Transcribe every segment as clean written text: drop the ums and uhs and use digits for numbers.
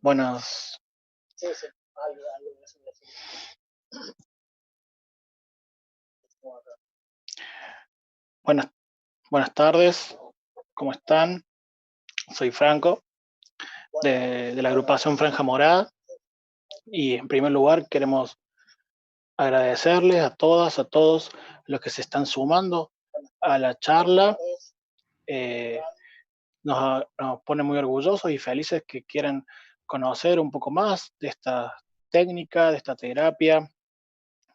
Buenas, buenas, buenas tardes, ¿cómo están? Soy Franco, de la agrupación Franja Morada, y en primer lugar queremos agradecerles a todas, a todos los que se están sumando a la charla. Eh, nos pone muy orgullosos y felices que quieran conocer un poco más de esta técnica, de esta terapia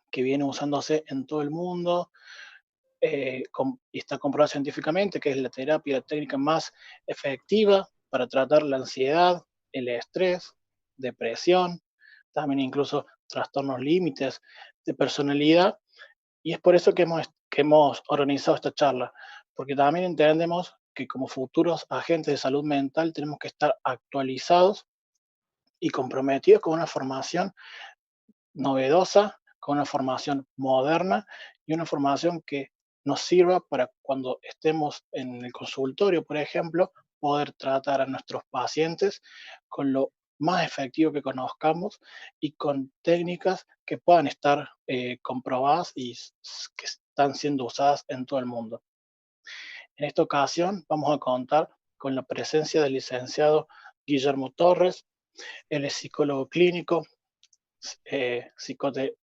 que viene usándose en todo el mundo, y está comprobado científicamente que es la terapia, la técnica más efectiva para tratar la ansiedad, el estrés, depresión, también incluso trastornos límites de personalidad. Y es por eso que hemos organizado esta charla, porque también entendemos que como futuros agentes de salud mental tenemos que estar actualizados y comprometidos con una formación novedosa, con una formación moderna y una formación que nos sirva para cuando estemos en el consultorio, por ejemplo, poder tratar a nuestros pacientes con lo más efectivo que conozcamos y con técnicas que puedan estar comprobadas y que están siendo usadas en todo el mundo. En esta ocasión vamos a contar con la presencia del licenciado Guillermo Torres. Él es psicólogo clínico,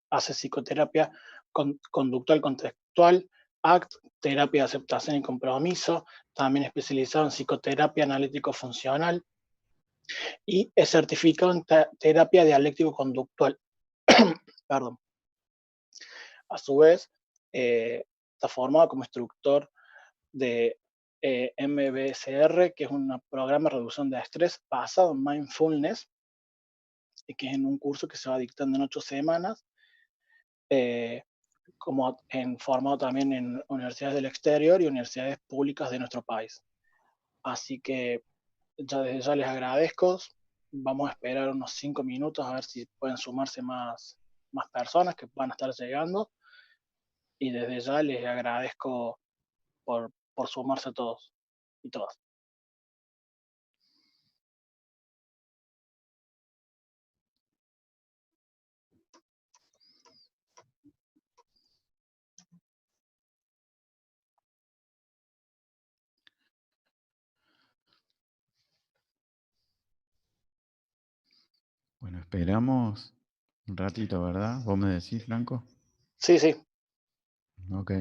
hace psicoterapia conductual contextual, ACT, terapia de aceptación y compromiso, también especializado en psicoterapia analítico-funcional y es certificado en terapia dialéctico-conductual. Perdón. A su vez, está formado como instructor de MBSR, que es un programa de reducción de estrés basado en mindfulness, y que es en un curso que se va dictando en 8 semanas. Eh, como formado también en universidades del exterior y universidades públicas de nuestro país. Así que ya desde ya les agradezco. Vamos a esperar unos 5 minutos a ver si pueden sumarse más personas que van a estar llegando. Y desde ya les agradezco por sumarse todos y todas. Bueno, esperamos un ratito, ¿verdad? ¿Vos me decís, Franco? Sí, sí. Ok.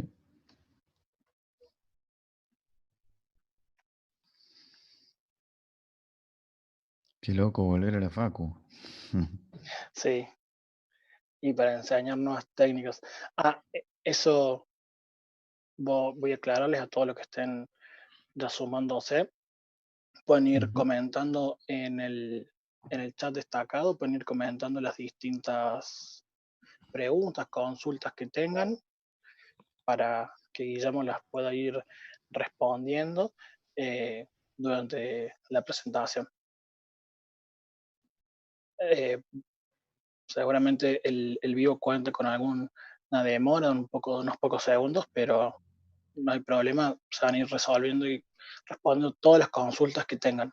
Qué loco volver a la facu. Sí. Y para enseñar nuevas técnicas. Eso voy a aclararles a todos los que estén ya sumándose. Pueden ir Ujú. comentando en el chat destacado, pueden ir comentando las distintas preguntas, consultas que tengan para que Guillermo las pueda ir respondiendo durante la presentación. Eh, Seguramente el vivo cuente con alguna demora, unos pocos segundos, pero no hay problema, se van a ir resolviendo y respondiendo todas las consultas que tengan.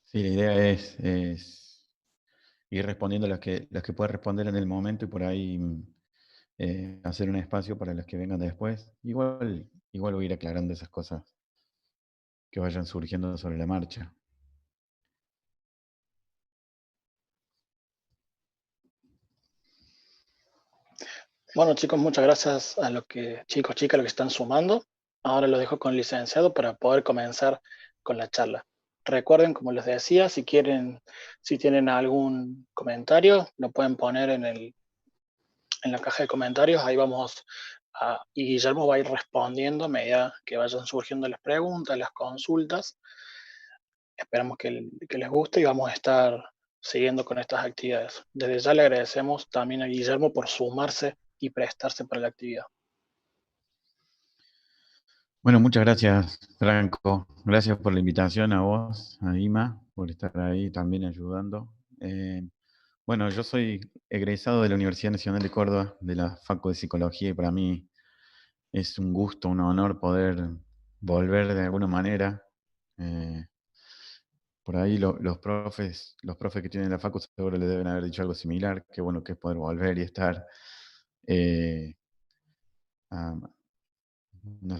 Sí, la idea es ir respondiendo las que puedas responder en el momento y por ahí hacer un espacio para las que vengan después. Igual voy a ir aclarando esas cosas que vayan surgiendo sobre la marcha. Bueno, chicos, muchas gracias a chicas, los que están sumando. Ahora los dejo con el licenciado para poder comenzar con la charla. Recuerden, como les decía, si tienen algún comentario, lo pueden poner en la caja de comentarios. Ahí y Guillermo va a ir respondiendo a medida que vayan surgiendo las preguntas, las consultas. Esperamos que les guste y vamos a estar siguiendo con estas actividades. Desde ya le agradecemos también a Guillermo por sumarse y prestarse para la actividad. Bueno, muchas gracias, Franco. Gracias por la invitación a vos, a Ima, por estar ahí también ayudando. Bueno, yo soy egresado de la Universidad Nacional de Córdoba, de la Facultad de Psicología, y para mí es un gusto, un honor poder volver de alguna manera. Por ahí los profes que tienen la facu seguro le deben haber dicho algo similar, que bueno que es poder volver y estar. eh, ah, no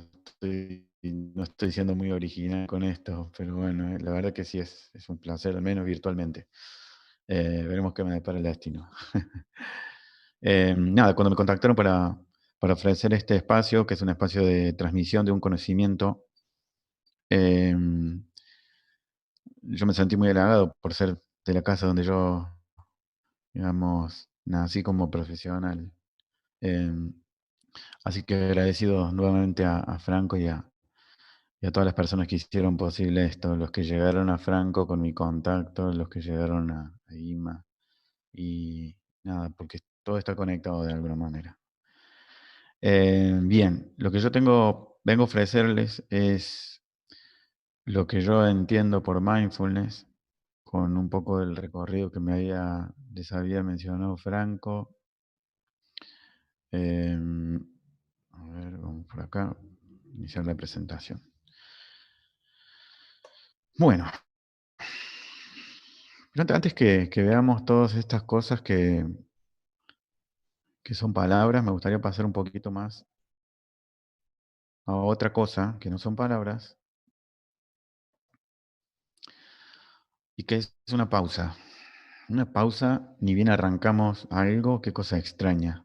estoy siendo muy original con esto, pero bueno, la verdad que sí es un placer, al menos virtualmente. Veremos qué me depara el destino. Nada, cuando me contactaron para ofrecer este espacio, que es un espacio de transmisión de un conocimiento, eh, yo me sentí muy halagado por ser de la casa donde yo, digamos, nací como profesional. Eh, Así que agradecido nuevamente a Franco y a todas las personas que hicieron posible esto, los que llegaron a Franco con mi contacto, los que llegaron a Ima, y nada, porque todo está conectado de alguna manera. Bien, lo que yo vengo a ofrecerles es lo que yo entiendo por mindfulness, con un poco del recorrido que les había mencionado Franco. A ver, vamos por acá, iniciar la presentación. Bueno, antes que veamos todas estas cosas que son palabras, me gustaría pasar un poquito más a otra cosa que no son palabras y que es una pausa. Una pausa, ni bien arrancamos algo, qué cosa extraña.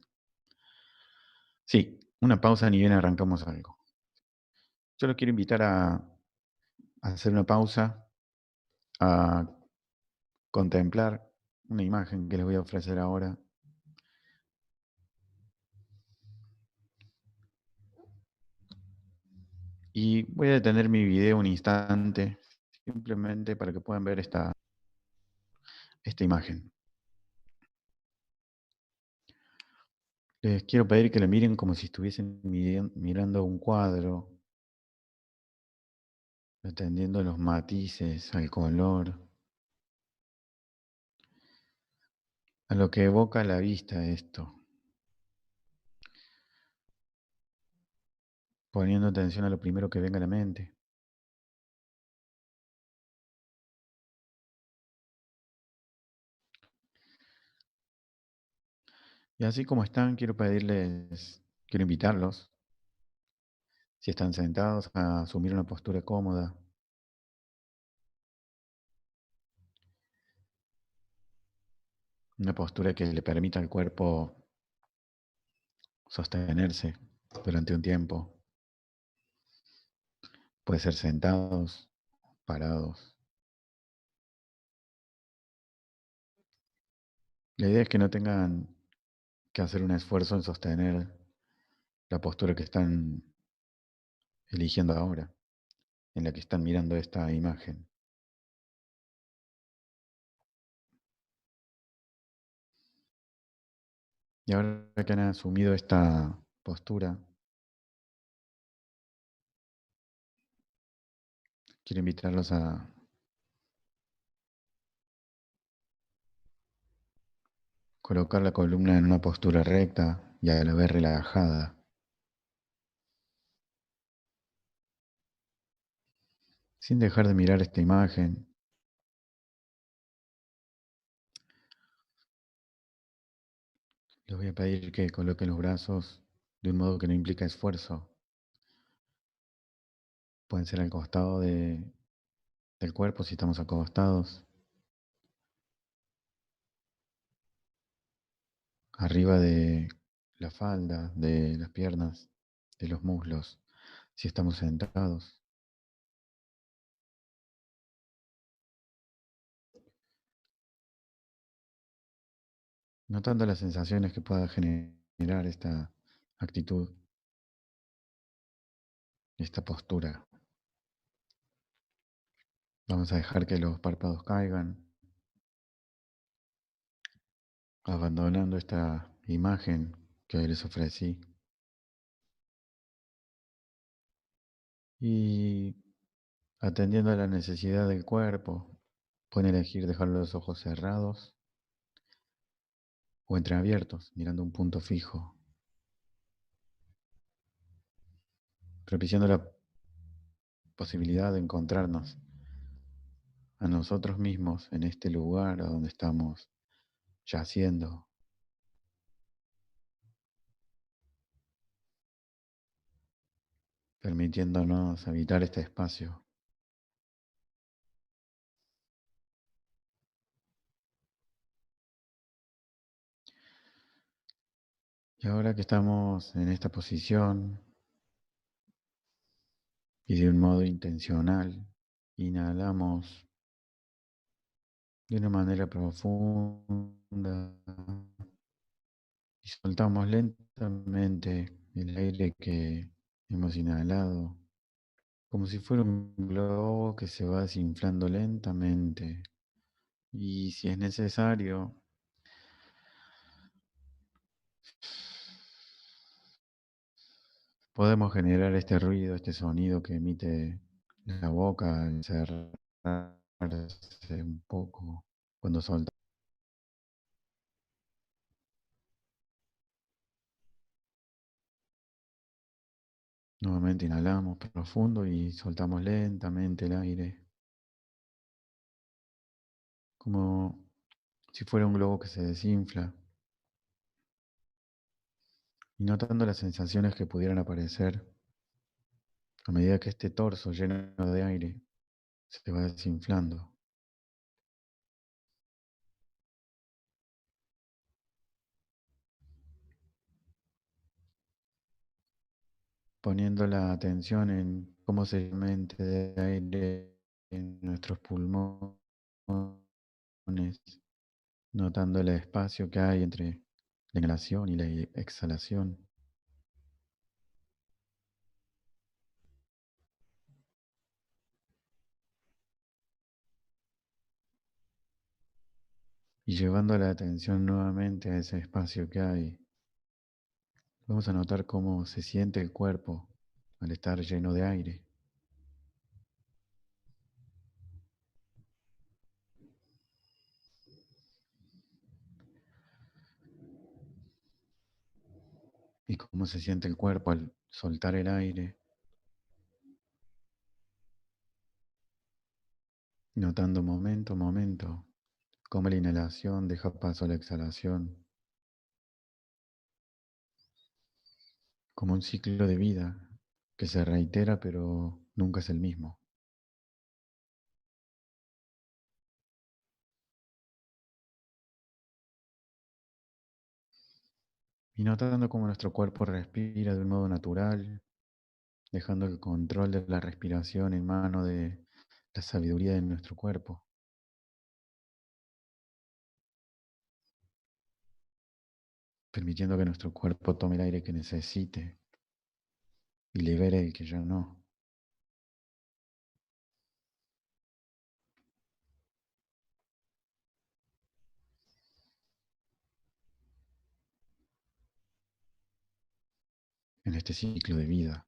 Sí, una pausa, ni bien arrancamos algo. Yo los quiero invitar a hacer una pausa, a contemplar una imagen que les voy a ofrecer ahora. Y voy a detener mi video un instante, simplemente para que puedan ver esta imagen. Les quiero pedir que la miren como si estuviesen mirando un cuadro, atendiendo los matices, al color, a lo que evoca la vista esto, poniendo atención a lo primero que venga a la mente. Y así como están, quiero invitarlos, si están sentados, a asumir una postura cómoda. Una postura que le permita al cuerpo sostenerse durante un tiempo. Puede ser sentados, parados. La idea es que no tengan que hacer un esfuerzo en sostener la postura que están eligiendo ahora, en la que están mirando esta imagen. Y ahora que han asumido esta postura, quiero invitarlos a colocar la columna en una postura recta y a la vez relajada. Sin dejar de mirar esta imagen. Les voy a pedir que coloquen los brazos de un modo que no implica esfuerzo. Pueden ser al costado del cuerpo si estamos acostados, arriba de la falda, de las piernas, de los muslos, si estamos sentados. Notando las sensaciones que pueda generar esta actitud, esta postura. Vamos a dejar que los párpados caigan, abandonando esta imagen que hoy les ofrecí. Y atendiendo a la necesidad del cuerpo, pueden elegir dejar los ojos cerrados o entreabiertos, mirando un punto fijo, propiciando posibilidad de encontrarnos a nosotros mismos en este lugar a donde estamos yaciendo, permitiéndonos habitar este espacio. Y ahora que estamos en esta posición y de un modo intencional, inhalamos de una manera profunda y soltamos lentamente el aire que hemos inhalado, como si fuera un globo que se va desinflando lentamente. Y si es necesario, podemos generar este ruido, este sonido que emite la boca al cerrarse un poco cuando soltamos. Nuevamente inhalamos profundo y soltamos lentamente el aire, como si fuera un globo que se desinfla, y notando las sensaciones que pudieran aparecer a medida que este torso lleno de aire se va desinflando, poniendo la atención en cómo se mente de aire en nuestros pulmones, notando el espacio que hay entre la inhalación y la exhalación, y llevando la atención nuevamente a ese espacio que hay. Vamos a notar cómo se siente el cuerpo al estar lleno de aire y cómo se siente el cuerpo al soltar el aire, notando momento a momento cómo la inhalación deja paso a la exhalación, como un ciclo de vida que se reitera pero nunca es el mismo. Y notando cómo nuestro cuerpo respira de un modo natural, dejando el control de la respiración en mano de la sabiduría de nuestro cuerpo, permitiendo que nuestro cuerpo tome el aire que necesite y libere el que ya no. En este ciclo de vida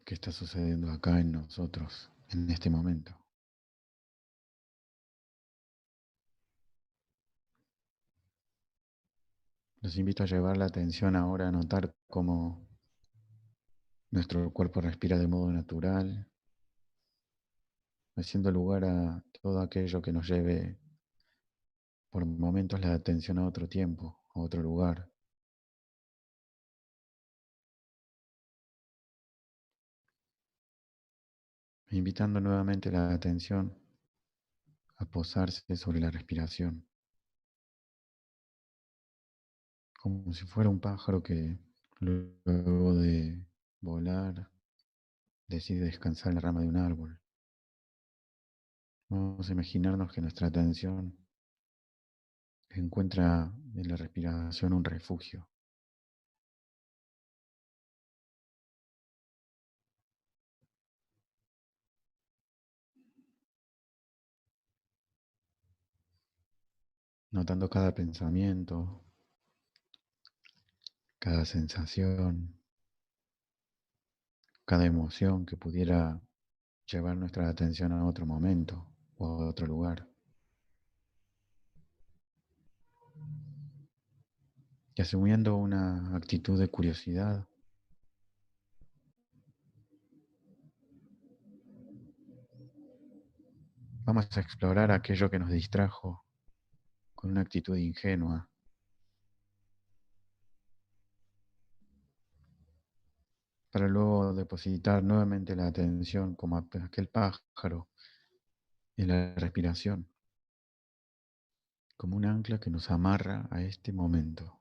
que está sucediendo acá en nosotros, en este momento. Los invito a llevar la atención ahora a notar cómo nuestro cuerpo respira de modo natural, haciendo lugar a todo aquello que nos lleve por momentos la atención a otro tiempo, a otro lugar, invitando nuevamente la atención a posarse sobre la respiración, como si fuera un pájaro que luego de volar decide descansar en la rama de un árbol. Vamos a imaginarnos que nuestra atención encuentra en la respiración un refugio, notando cada pensamiento, cada sensación, cada emoción que pudiera llevar nuestra atención a otro momento o a otro lugar. Y asumiendo una actitud de curiosidad, vamos a explorar aquello que nos distrajo con una actitud ingenua, para luego depositar nuevamente la atención como aquel pájaro en la respiración, como un ancla que nos amarra a este momento.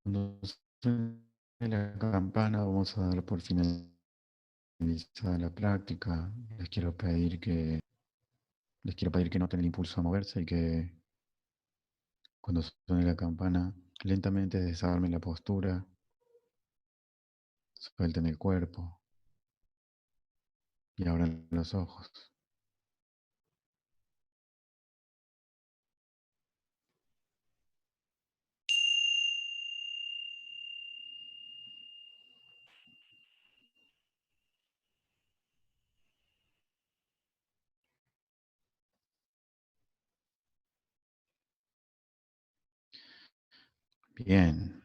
Cuando suene la campana, vamos a dar por finalizada la práctica. Les quiero pedir que noten el impulso a moverse y que cuando suene la campana, lentamente desarmen la postura, suelten el cuerpo y abran los ojos. Bien.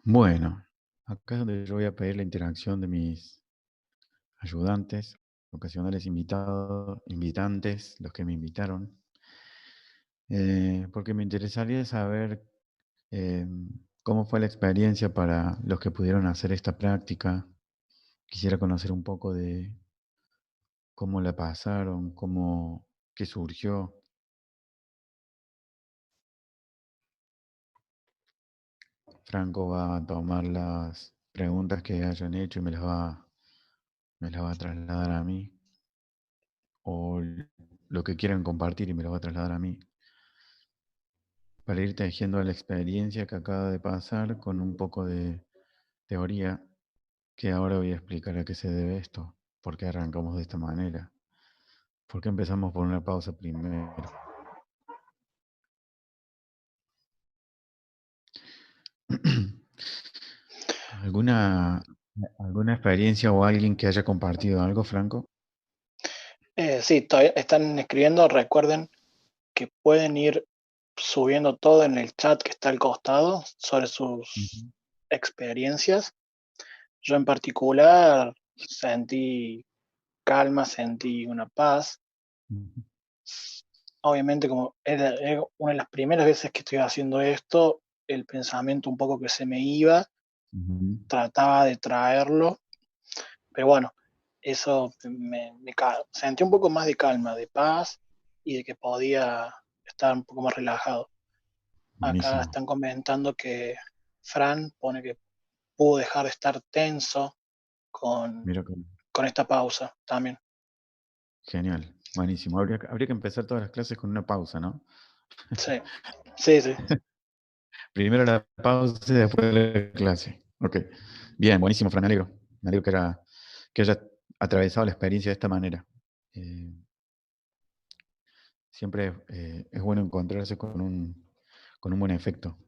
Bueno, acá es donde yo voy a pedir la interacción de mis ayudantes, ocasionales invitantes, los que me invitaron, porque me interesaría saber eh, cómo fue la experiencia para los que pudieron hacer esta práctica. Quisiera conocer un poco de cómo la pasaron, qué surgió. Franco va a tomar las preguntas que hayan hecho y me las va a trasladar a mí, o lo que quieran compartir y me lo va a trasladar a mí, para ir tejiendo la experiencia que acaba de pasar con un poco de teoría, que ahora voy a explicar a qué se debe esto, por qué arrancamos de esta manera, por qué empezamos por una pausa primero. ¿Alguna, alguna experiencia o alguien que haya compartido algo, Franco? Sí, todavía están escribiendo. Recuerden que pueden ir subiendo todo en el chat que está al costado sobre sus Ujú, experiencias. Yo en particular sentí calma, sentí una paz. ujú, Obviamente, como era una de las primeras veces que estoy haciendo esto, el pensamiento un poco que se me iba, ujú. trataba de traerlo, pero bueno, eso sentí un poco más de calma, de paz y de que podía estar un poco más relajado. Acá Buenísimo. están comentando que Fran pone que pudo dejar de estar tenso con, Mira, con esta pausa también. genial, buenísimo. Habría que empezar todas las clases con una pausa, ¿no? Sí, sí, sí. Primero la pausa y después la clase. Ok. Bien, buenísimo, Fran, me alegro. Me alegro que haya atravesado la experiencia de esta manera. Eh, Siempre es bueno encontrarse con un buen efecto.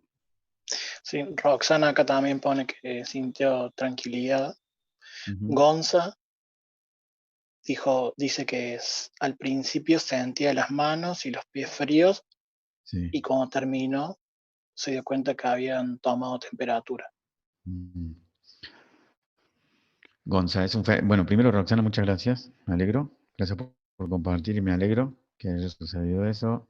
Sí, Roxana acá también pone que sintió tranquilidad. Ujú. Gonza dice que al principio sentía las manos y los pies fríos Sí. y cuando terminó se dio cuenta que habían tomado temperatura. Mm. Gonza, bueno, primero Roxana, muchas gracias, me alegro. Gracias por compartir y me alegro que haya sucedido eso.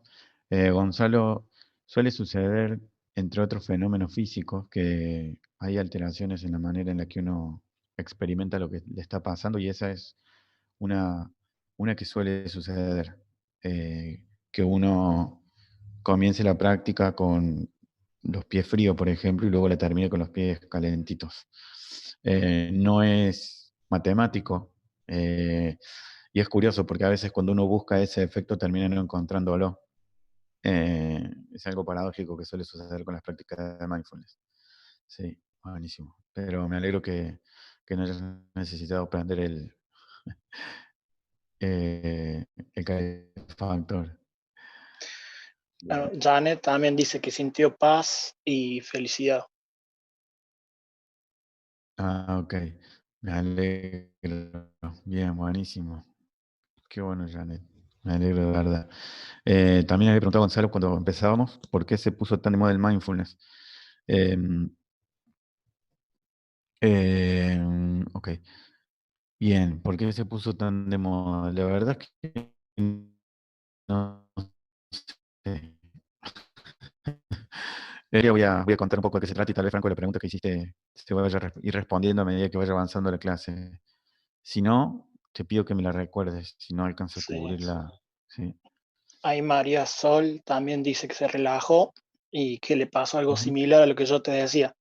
Gonzalo, suele suceder, entre otros fenómenos físicos, que hay alteraciones en la manera en la que uno experimenta lo que le está pasando y esa es una, una que suele suceder. Que uno comience la práctica con los pies fríos, por ejemplo, y luego la termine con los pies calentitos. No es matemático, y es curioso porque a veces cuando uno busca ese efecto termina no encontrándolo. Es algo paradójico que suele suceder con las prácticas de mindfulness. Sí, buenísimo. Pero me alegro que no hayas necesitado aprender el calefactor. Bueno, Bien. Janet también dice que sintió paz y felicidad. Ah, ok. Me alegro. Bien, buenísimo. Qué bueno, Janet. Me alegro de verdad. También había preguntado a Gonzalo cuando empezábamos por qué se puso tan de moda el mindfulness. Em, ok. Bien, ¿por qué se puso tan de moda? La verdad es que no sé. Voy a contar un poco de qué se trata y tal vez, Franco, la pregunta que hiciste se vaya a ir respondiendo a medida que vaya avanzando la clase. Si no, te pido que me la recuerdes, si no alcanzo a Sí. cubrirla. Sí. Ahí María Sol también dice que se relajó y que le pasó algo Ujú, similar a lo que yo te decía,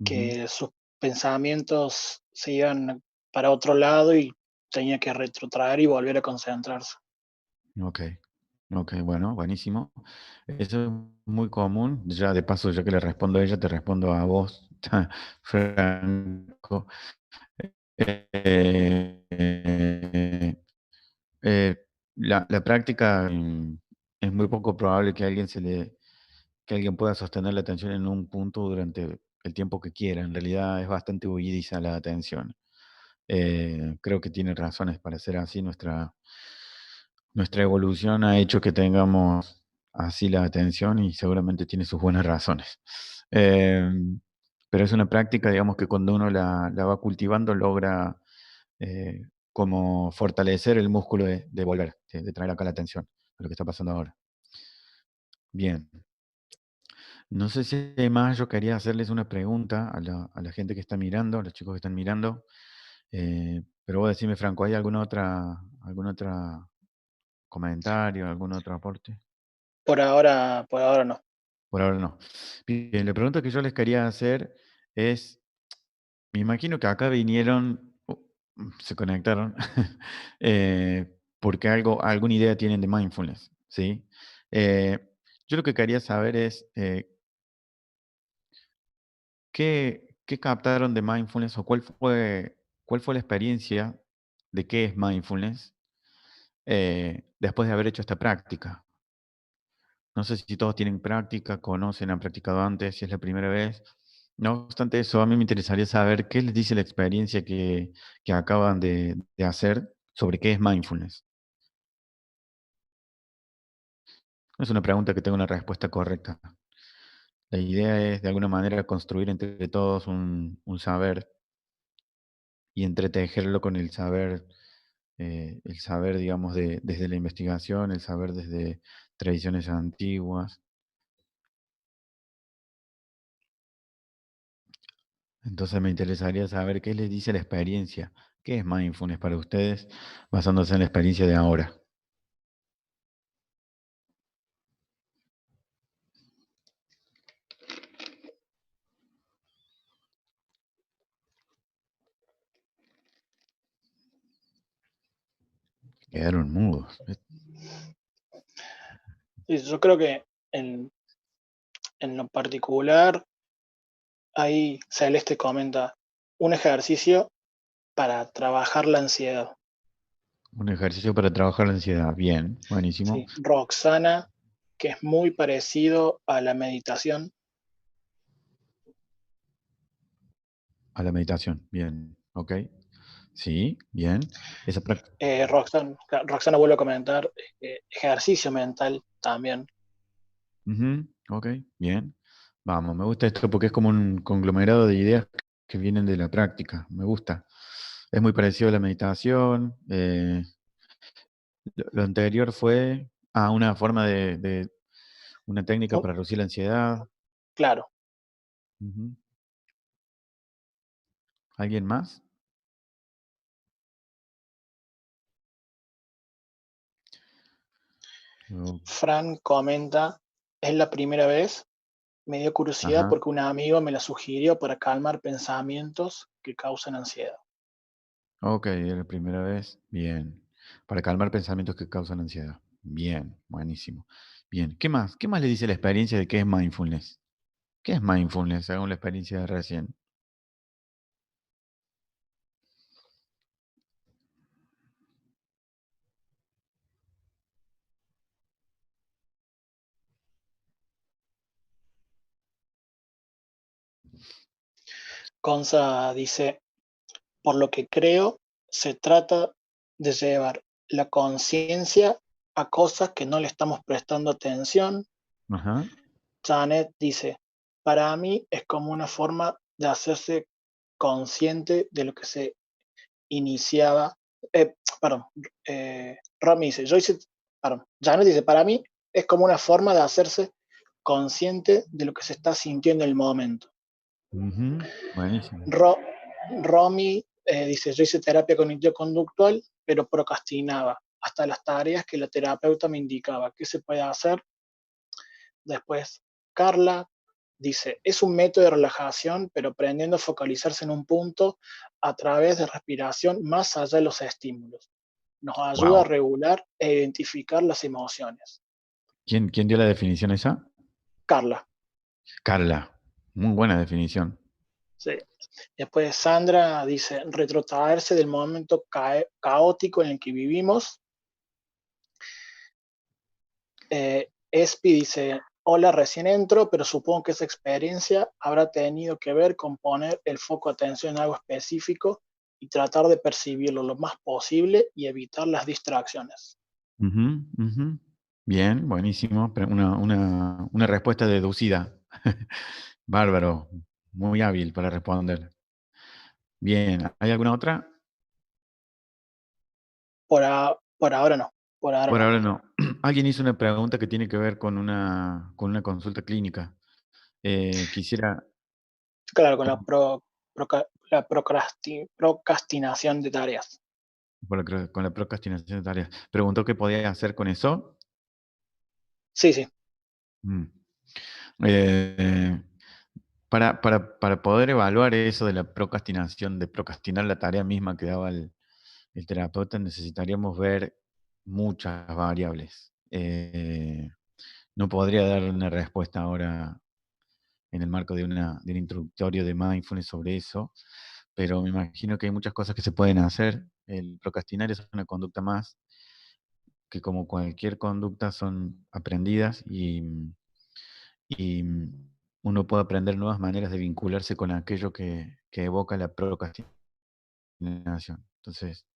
ujú. que sus pensamientos se iban para otro lado y tenía que retrotraer y volver a concentrarse. Ok, ok, bueno, buenísimo. Eso es muy común. Ya de paso, ya que le respondo a ella, te respondo a vos, Franco. Eh, eh, la práctica es muy poco probable que alguien pueda sostener la atención en un punto durante el tiempo que quiera. En realidad es bastante huidiza la atención. Creo que tiene razones para ser así. Nuestra evolución ha hecho que tengamos así la atención y seguramente tiene sus buenas razones. Eh, pero es una práctica, digamos, que cuando uno la va cultivando logra como fortalecer el músculo de volver, de traer acá la atención a lo que está pasando ahora. Bien, no sé si además yo quería hacerles una pregunta a la gente que está mirando, a los chicos que están mirando, pero vos decime, Franco, ¿hay algún otro comentario, algún otro aporte? Por ahora no. Por ahora no. Bien, la pregunta que yo les quería hacer es, me imagino que acá vinieron, se conectaron, porque alguna idea tienen de mindfulness, ¿sí? Eh, yo lo que quería saber es, ¿qué captaron de mindfulness o cuál fue la experiencia de qué es mindfulness después de haber hecho esta práctica? No sé si todos tienen práctica, conocen, han practicado antes, si es la primera vez. No obstante eso, a mí me interesaría saber qué les dice la experiencia que acaban de hacer sobre qué es mindfulness. No es una pregunta que tenga una respuesta correcta. La idea es, de alguna manera, construir entre todos un saber y entretejerlo con el saber, digamos, desde la investigación, el saber desde tradiciones antiguas. Entonces me interesaría saber qué les dice la experiencia. ¿Qué es mindfulness para ustedes basándose en la experiencia de ahora? Quedaron mudos. Y yo creo que en, en lo particular, ahí Celeste comenta un ejercicio para trabajar la ansiedad. Un ejercicio para trabajar la ansiedad. Bien, buenísimo. Sí, Roxana, que es muy parecido a la meditación. A la meditación. Bien, ok. Sí, bien. Esa práctica. Roxana vuelve a comentar ejercicio mental también. Ok, bien. Vamos, me gusta esto porque es como un conglomerado de ideas que vienen de la práctica. Me gusta. Es muy parecido a la meditación. Lo anterior fue una forma una técnica Oh, para reducir la ansiedad. claro, Ujú. ¿Alguien más? Oh, Fran comenta, es la primera vez, me dio curiosidad ajá. porque un amigo me la sugirió para calmar pensamientos que causan ansiedad. Ok, es la primera vez. Bien. Para calmar pensamientos que causan ansiedad. Bien, buenísimo. Bien, ¿qué más? ¿Qué más le dice la experiencia de qué es mindfulness? ¿Qué es mindfulness según la experiencia de recién? Gonza dice, por lo que creo, se trata de llevar la conciencia a cosas que no le estamos prestando atención. Ajá. Janet dice, para mí es como una forma de hacerse consciente de lo que se iniciaba. Perdón, Romy dice, perdón, Janet dice, para mí es como una forma de hacerse consciente de lo que se está sintiendo en el momento. Ujú, buenísimo. Ro, Romy dice, yo hice terapia cognitivo-conductual, pero procrastinaba hasta las tareas que la terapeuta me indicaba qué se puede hacer. Después, Carla dice, es un método de relajación, pero aprendiendo a focalizarse en un punto a través de respiración más allá de los estímulos. Nos ayuda a Wow. regular e identificar las emociones. ¿Quién dio la definición esa? Carla, Carla. Muy buena definición. sí. Después Sandra dice, retrotraerse del momento caótico en el que vivimos. Espi dice, hola, recién entro, pero supongo que esa experiencia habrá tenido que ver con poner el foco de atención en algo específico y tratar de percibirlo lo más posible y evitar las distracciones. Ujú, ujú. Bien, buenísimo. Una respuesta deducida. Bárbaro. Muy hábil para responder. Bien, ¿hay alguna otra? Por ahora no, por ahora Por no. ahora no. Alguien hizo una pregunta que tiene que ver con una consulta clínica. Quisiera, Claro, con con, la procrastinación de tareas. con la procrastinación de tareas. Preguntó qué podía hacer con eso. Sí, sí. Mm. Eh, para poder evaluar eso de la procrastinación, de procrastinar la tarea misma que daba el terapeuta, necesitaríamos ver muchas variables. No podría dar una respuesta ahora en el marco de un introductorio de mindfulness sobre eso, pero me imagino que hay muchas cosas que se pueden hacer. El procrastinar es una conducta más que como cualquier conducta son aprendidas y uno puede aprender nuevas maneras de vincularse con aquello que evoca la procrastinación. Entonces,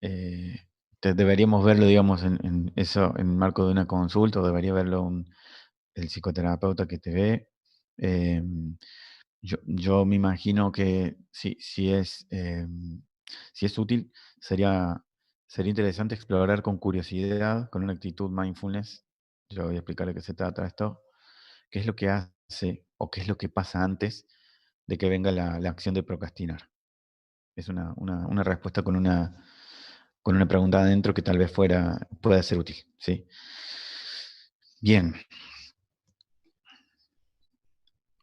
eh, deberíamos verlo, digamos, en eso, en el marco de una consulta, o debería verlo el psicoterapeuta que te ve. Eh, yo me imagino que si es útil, sería interesante explorar con curiosidad, con una actitud mindfulness. Yo voy a explicar de qué se trata esto. ¿Qué es lo que hace o qué es lo que pasa antes de que venga la acción de procrastinar? Es una respuesta con una pregunta adentro que tal vez pueda ser útil, ¿sí? Bien,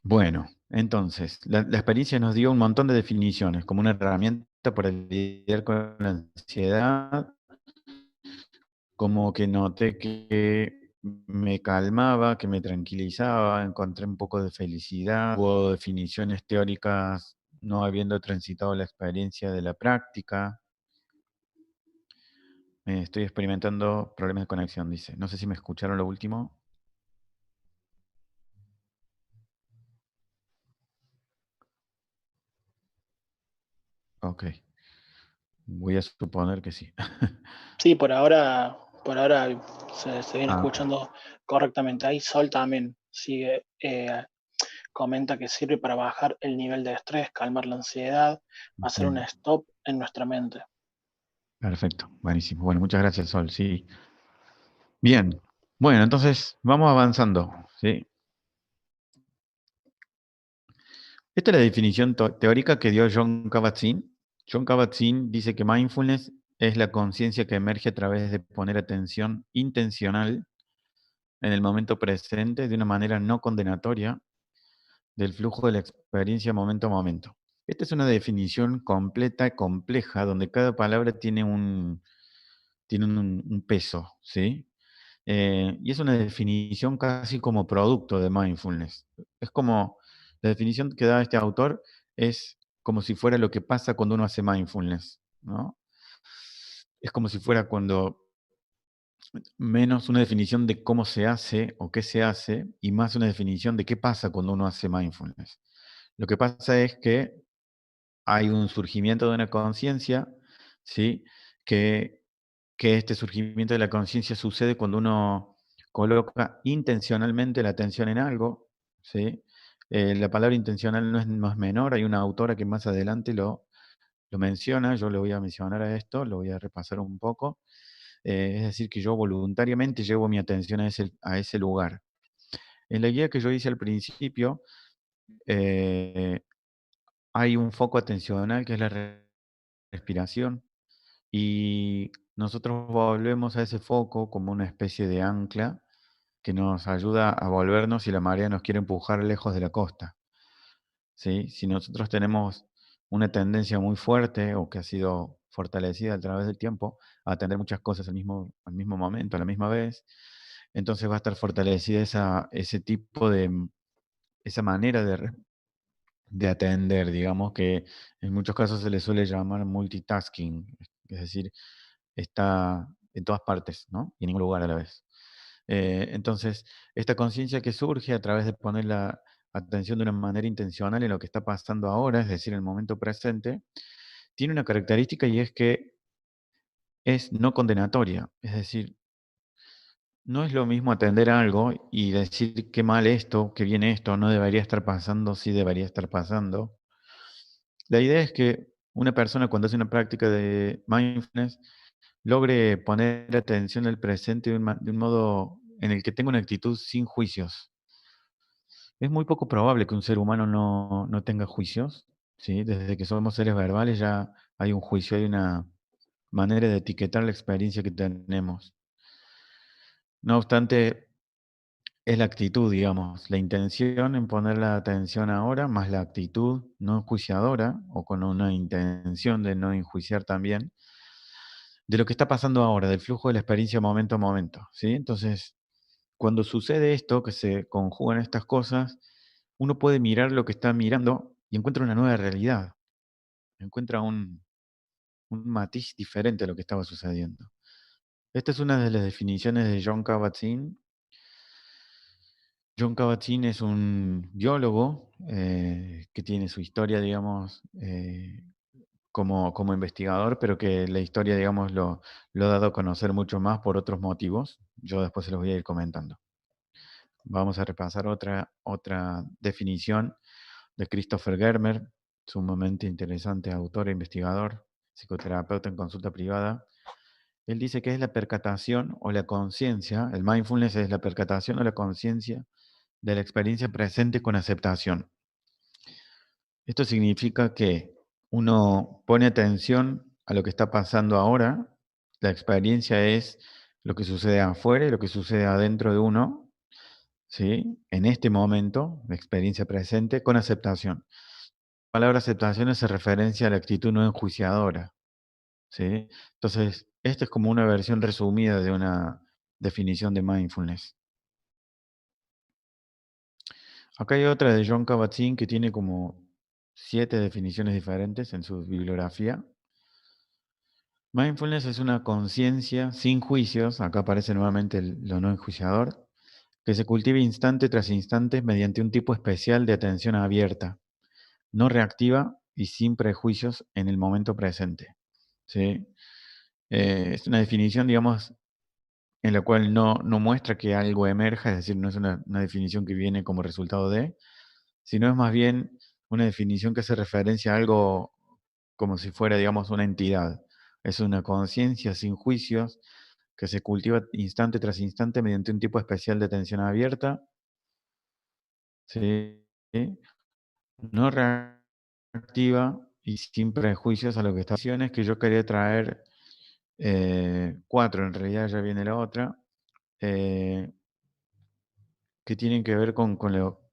bueno, entonces, la experiencia nos dio un montón de definiciones, como una herramienta para lidiar con la ansiedad, como que noté que me calmaba, que me tranquilizaba, encontré un poco de felicidad, hubo definiciones teóricas no habiendo transitado la experiencia de la práctica. Estoy experimentando problemas de conexión, dice. No sé si me escucharon lo último. Ok, voy a suponer que sí. Sí, por ahora se viene Ah, escuchando correctamente. Ahí Sol también sigue, comenta que sirve para bajar el nivel de estrés, calmar la ansiedad, hacer un bien, stop en nuestra mente. perfecto, buenísimo. Bueno, muchas gracias, Sol. Sí. Bien, bueno, entonces vamos avanzando, ¿sí? Esta es la definición teórica que dio John Kabat-Zinn. John Kabat-Zinn dice que mindfulness es la conciencia que emerge a través de poner atención intencional en el momento presente de una manera no condenatoria del flujo de la experiencia momento a momento. Esta es una definición completa y compleja donde cada palabra tiene un peso, ¿sí? Y es una definición casi como producto de mindfulness. Es como, la definición que da este autor es como si fuera lo que pasa cuando uno hace mindfulness, ¿no? Es como si fuera cuando menos una definición de cómo se hace o qué se hace y más una definición de qué pasa cuando uno hace mindfulness. Lo que pasa es que hay un surgimiento de una conciencia, ¿sí? Que, que este surgimiento de la conciencia sucede cuando uno coloca intencionalmente la atención en algo, ¿sí? La palabra intencional no es menor, hay una autora que más adelante lo menciona, yo le voy a mencionar a esto, lo voy a repasar un poco. Es decir, que yo voluntariamente llevo mi atención a ese lugar. En la guía que yo hice al principio, eh, hay un foco atencional que es la respiración y nosotros volvemos a ese foco como una especie de ancla que nos ayuda a volvernos si la marea nos quiere empujar lejos de la costa. ¿Sí? Si nosotros tenemos una tendencia muy fuerte o que ha sido fortalecida a través del tiempo a atender muchas cosas al mismo momento, a la misma vez, entonces va a estar fortalecida ese tipo esa manera de atender, digamos, que en muchos casos se le suele llamar multitasking, es decir, está en todas partes, ¿no? Y en ningún lugar a la vez. Entonces, esta conciencia que surge a través de poner la atención de una manera intencional en lo que está pasando ahora, es decir, en el momento presente, tiene una característica y es que es no condenatoria. Es decir, no es lo mismo atender a algo y decir qué mal esto, qué bien esto, no debería estar pasando, sí debería estar pasando. La idea es que una persona cuando hace una práctica de mindfulness logre poner atención al presente de un modo en el que tenga una actitud sin juicios. Es muy poco probable que un ser humano no tenga juicios, ¿sí? Desde que somos seres verbales ya hay un juicio, hay una manera de etiquetar la experiencia que tenemos. No obstante, es la actitud, digamos, la intención en poner la atención ahora, más la actitud no enjuiciadora o con una intención de no enjuiciar también, de lo que está pasando ahora, del flujo de la experiencia momento a momento, ¿sí? Entonces, cuando sucede esto, que se conjugan estas cosas, uno puede mirar lo que está mirando y encuentra una nueva realidad, encuentra un matiz diferente a lo que estaba sucediendo. Esta es una de las definiciones de John Kabat-Zinn. John Kabat-Zinn es un biólogo que tiene su historia, digamos, como investigador, pero que la historia, digamos, lo ha dado a conocer mucho más por otros motivos. Yo después se los voy a ir comentando. Vamos a repasar otra definición de Christopher Germer, sumamente interesante autor e investigador, psicoterapeuta en consulta privada. Él dice que es la percatación o la conciencia, el mindfulness es la percatación o la conciencia de la experiencia presente con aceptación. Esto significa que uno pone atención a lo que está pasando ahora, la experiencia es lo que sucede afuera y lo que sucede adentro de uno, ¿sí? En este momento, la experiencia presente con aceptación. La palabra aceptación hace referencia a la actitud no enjuiciadora, ¿sí? Entonces, esta es como una versión resumida de una definición de mindfulness. Acá hay otra de John Kabat-Zinn que tiene como 7 definiciones diferentes en su bibliografía. Mindfulness es una conciencia sin juicios, acá aparece nuevamente lo no enjuiciador, que se cultiva instante tras instante mediante un tipo especial de atención abierta, no reactiva y sin prejuicios en el momento presente. ¿Sí? Es una definición, digamos, en la cual no muestra que algo emerja, es decir, no es una definición que viene como resultado de, sino es más bien una definición que hace referencia a algo como si fuera, digamos, una entidad. Es una conciencia sin juicios que se cultiva instante tras instante mediante un tipo especial de atención abierta, ¿sí? No reactiva y sin prejuicios a lo que está haciendo. Es que yo quería traer 4, en realidad ya viene la otra, eh, que tienen que ver con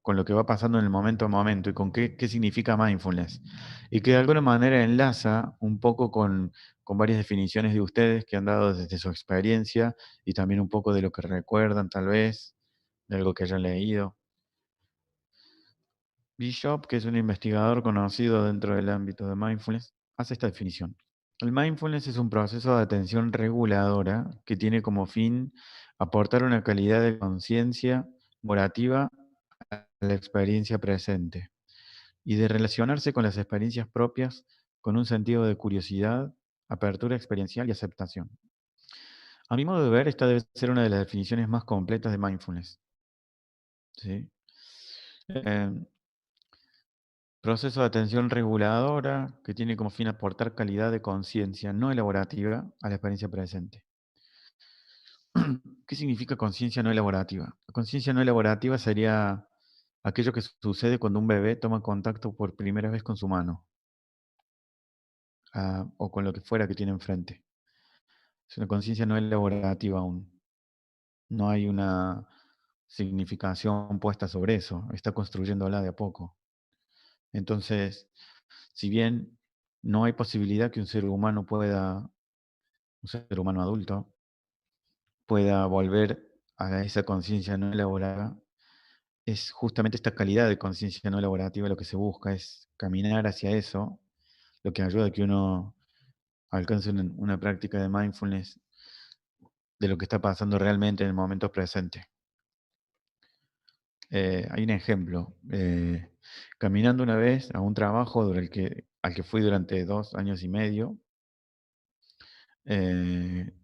con lo que va pasando en el momento a momento y con qué significa mindfulness. Y que de alguna manera enlaza un poco con varias definiciones de ustedes que han dado desde su experiencia y también un poco de lo que recuerdan tal vez, de algo que hayan leído. Bishop, que es un investigador conocido dentro del ámbito de mindfulness, hace esta definición. El mindfulness es un proceso de atención reguladora que tiene como fin aportar una calidad de conciencia morativa a la experiencia presente y de relacionarse con las experiencias propias con un sentido de curiosidad, apertura experiencial y aceptación. A mi modo de ver, esta debe ser una de las definiciones más completas de mindfulness. ¿Sí? Em, Proceso de atención reguladora que tiene como fin aportar calidad de conciencia no elaborativa a la experiencia presente. ¿Qué significa conciencia no elaborativa? La conciencia no elaborativa sería aquello que sucede cuando un bebé toma contacto por primera vez con su mano, o con lo que fuera que tiene enfrente. Es una conciencia no elaborativa aún. No hay una significación puesta sobre eso. Está construyéndola de a poco. Entonces, si bien no hay posibilidad que un ser humano un ser humano adulto, pueda volver a esa conciencia no elaborada, es justamente esta calidad de conciencia no elaborativa lo que se busca, es caminar hacia eso, lo que ayuda a que uno alcance una práctica de mindfulness de lo que está pasando realmente en el momento presente. Hay un ejemplo. Caminando una vez a un trabajo al que fui durante 2 años y medio,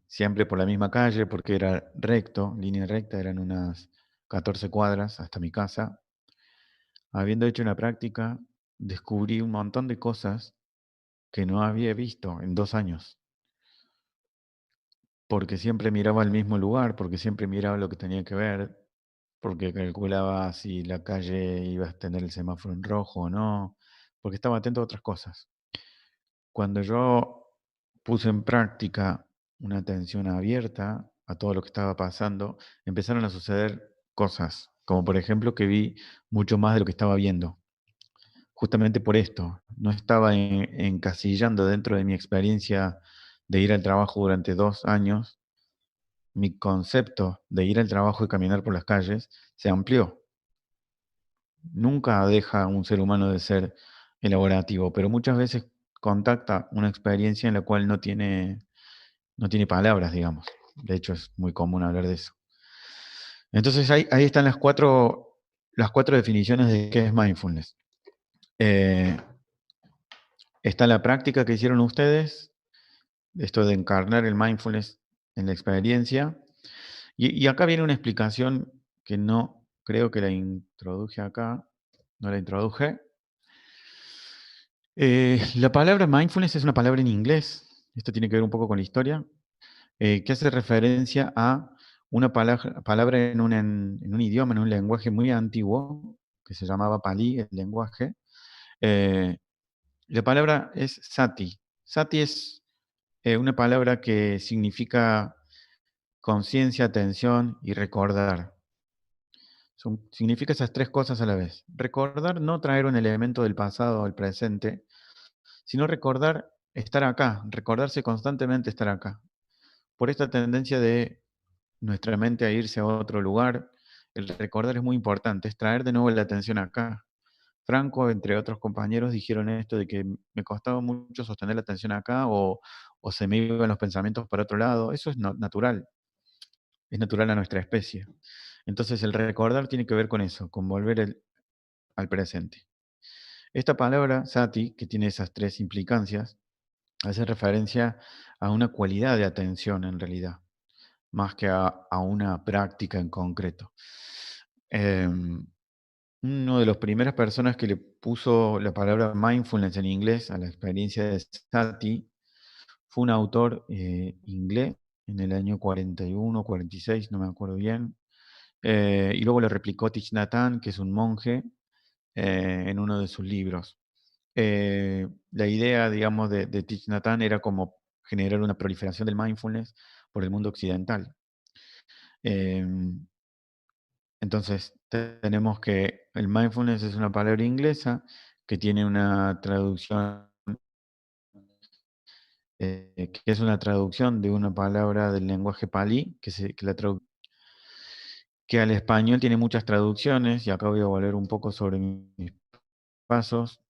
siempre por la misma calle, porque era recto, línea recta, eran unas 14 cuadras hasta mi casa. Habiendo hecho una práctica, descubrí un montón de cosas que no había visto en 2 años, porque siempre miraba al mismo lugar, porque siempre miraba lo que tenía que ver, porque calculaba si la calle iba a tener el semáforo en rojo o no, porque estaba atento a otras cosas. Cuando yo puse en práctica una atención abierta a todo lo que estaba pasando, empezaron a suceder cosas, como por ejemplo que vi mucho más de lo que estaba viendo. Justamente por esto, no estaba encasillando dentro de mi experiencia de ir al trabajo durante 2 años, mi concepto de ir al trabajo y caminar por las calles se amplió. Nunca deja un ser humano de ser elaborativo, pero muchas veces contacta una experiencia en la cual no tiene palabras, digamos. De hecho, es muy común hablar de eso. Entonces, ahí están las cuatro definiciones de qué es mindfulness. Está la práctica que hicieron ustedes, esto de encarnar el mindfulness en la experiencia. Y acá viene una explicación que no creo que la introduje acá, no la introduje. La palabra mindfulness es una palabra en inglés, esto tiene que ver un poco con la historia, que hace referencia a una palabra en un idioma, en un lenguaje muy antiguo, que se llamaba Pali, el lenguaje. Eh, la palabra es sati. Sati es una palabra que significa conciencia, atención y recordar. Significa esas tres cosas a la vez. Recordar, no traer un elemento del pasado al presente, sino recordar estar acá, recordarse constantemente estar acá. Por esta tendencia de nuestra mente a irse a otro lugar, el recordar es muy importante, es traer de nuevo la atención acá. Franco, entre otros compañeros, dijeron esto de que me costaba mucho sostener la atención acá o se me iban los pensamientos para otro lado. Eso es natural, es natural a nuestra especie. Entonces el recordar tiene que ver con eso, con volver al presente. Esta palabra, sati, que tiene esas tres implicancias, hace referencia a una cualidad de atención en realidad, más que a una práctica en concreto. Uno de las primeras personas que le puso la palabra mindfulness en inglés a la experiencia de Sati fue un autor inglés en el año 41, 46, no me acuerdo bien. Y luego lo replicó Thich Nhat Hanh, que es un monje, en uno de sus libros. La idea, digamos, de Thich Nhat Hanh era como generar una proliferación del mindfulness por el mundo occidental. Entonces, tenemos que el mindfulness es una palabra inglesa que tiene una traducción, que es una traducción de una palabra del lenguaje palí, que al español tiene muchas traducciones, y acá voy a volver un poco sobre mis pasos.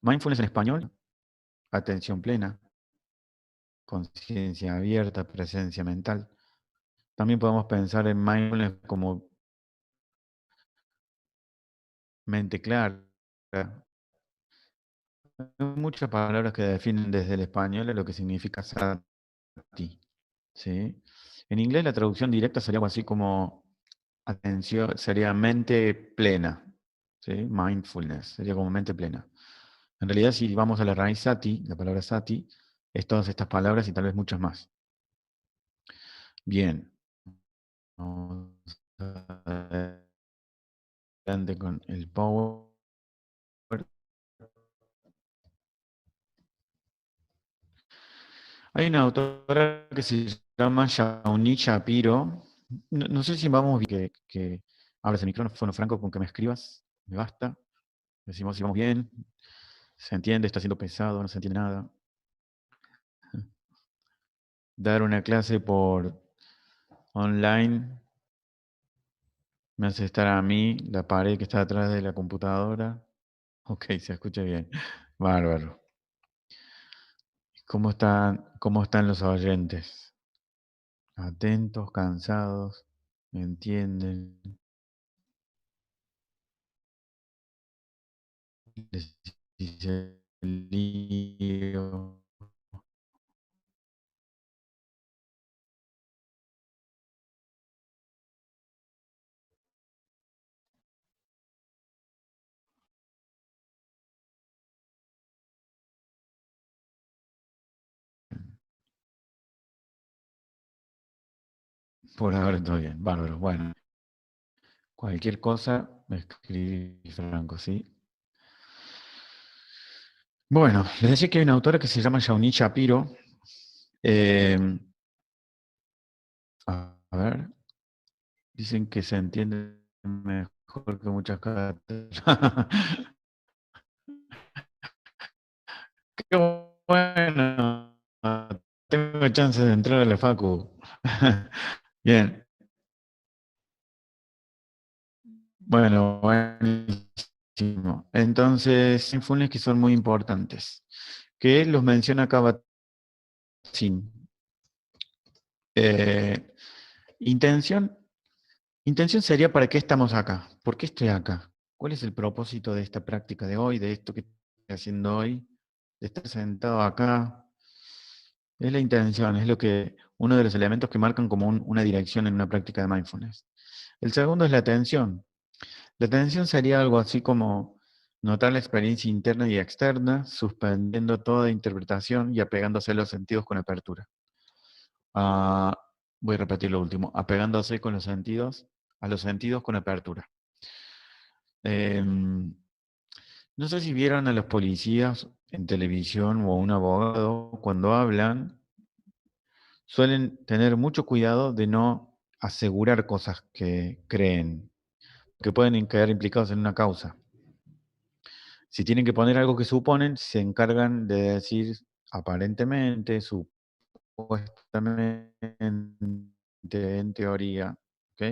Mindfulness en español, atención plena, conciencia abierta, presencia mental. También podemos pensar en mindfulness como mente clara. Hay muchas palabras que definen desde el español lo que significa sati, ¿sí? En inglés la traducción directa sería algo así como atención, sería mente plena, ¿sí? Mindfulness, sería como mente plena. En realidad, si vamos a la raíz sati, la palabra sati, es todas estas palabras y tal vez muchas más. Bien. Vamos adelante con el Power. Hay una autora que se llama Shauni Shapiro. No sé si vamos bien que abres el micrófono, Franco, con que me escribas. Me basta. Decimos si vamos bien. ¿Se entiende? ¿Está siendo pesado? ¿No se entiende nada? Dar una clase por online me hace estar a mí, la pared que está atrás de la computadora. Ok, se escucha bien. Bárbaro. Cómo están los oyentes? Atentos, cansados, entienden, les hice el lío. Por ahora todo bien, bárbaro. Bueno, cualquier cosa me escribí, Franco, ¿sí? Bueno, les decía que hay una autora que se llama Shauni Shapiro. Eh, a ver, dicen que se entiende mejor que muchas cátedras. Qué bueno. Tengo chance de entrar a la facu. Bien. Bueno, buenísimo. Entonces, mindfulness que son muy importantes. Que los menciona acá Batin. Eh, intención, intención sería ¿para qué estamos acá? ¿Por qué estoy acá? ¿Cuál es el propósito de esta práctica de hoy, de esto que estoy haciendo hoy, de estar sentado acá? Es la intención, es uno de los elementos que marcan como una dirección en una práctica de mindfulness. El segundo es la atención. La atención sería algo así como notar la experiencia interna y externa, suspendiendo toda interpretación y apegándose a los sentidos con apertura. Ah, voy a repetir lo último, apegándose con los sentidos, a los sentidos con apertura. No sé si vieron a los policías en televisión o a un abogado cuando hablan, suelen tener mucho cuidado de no asegurar cosas que creen, que pueden quedar implicados en una causa. Si tienen que poner algo que suponen, se encargan de decir aparentemente, supuestamente, en teoría. ¿Ok?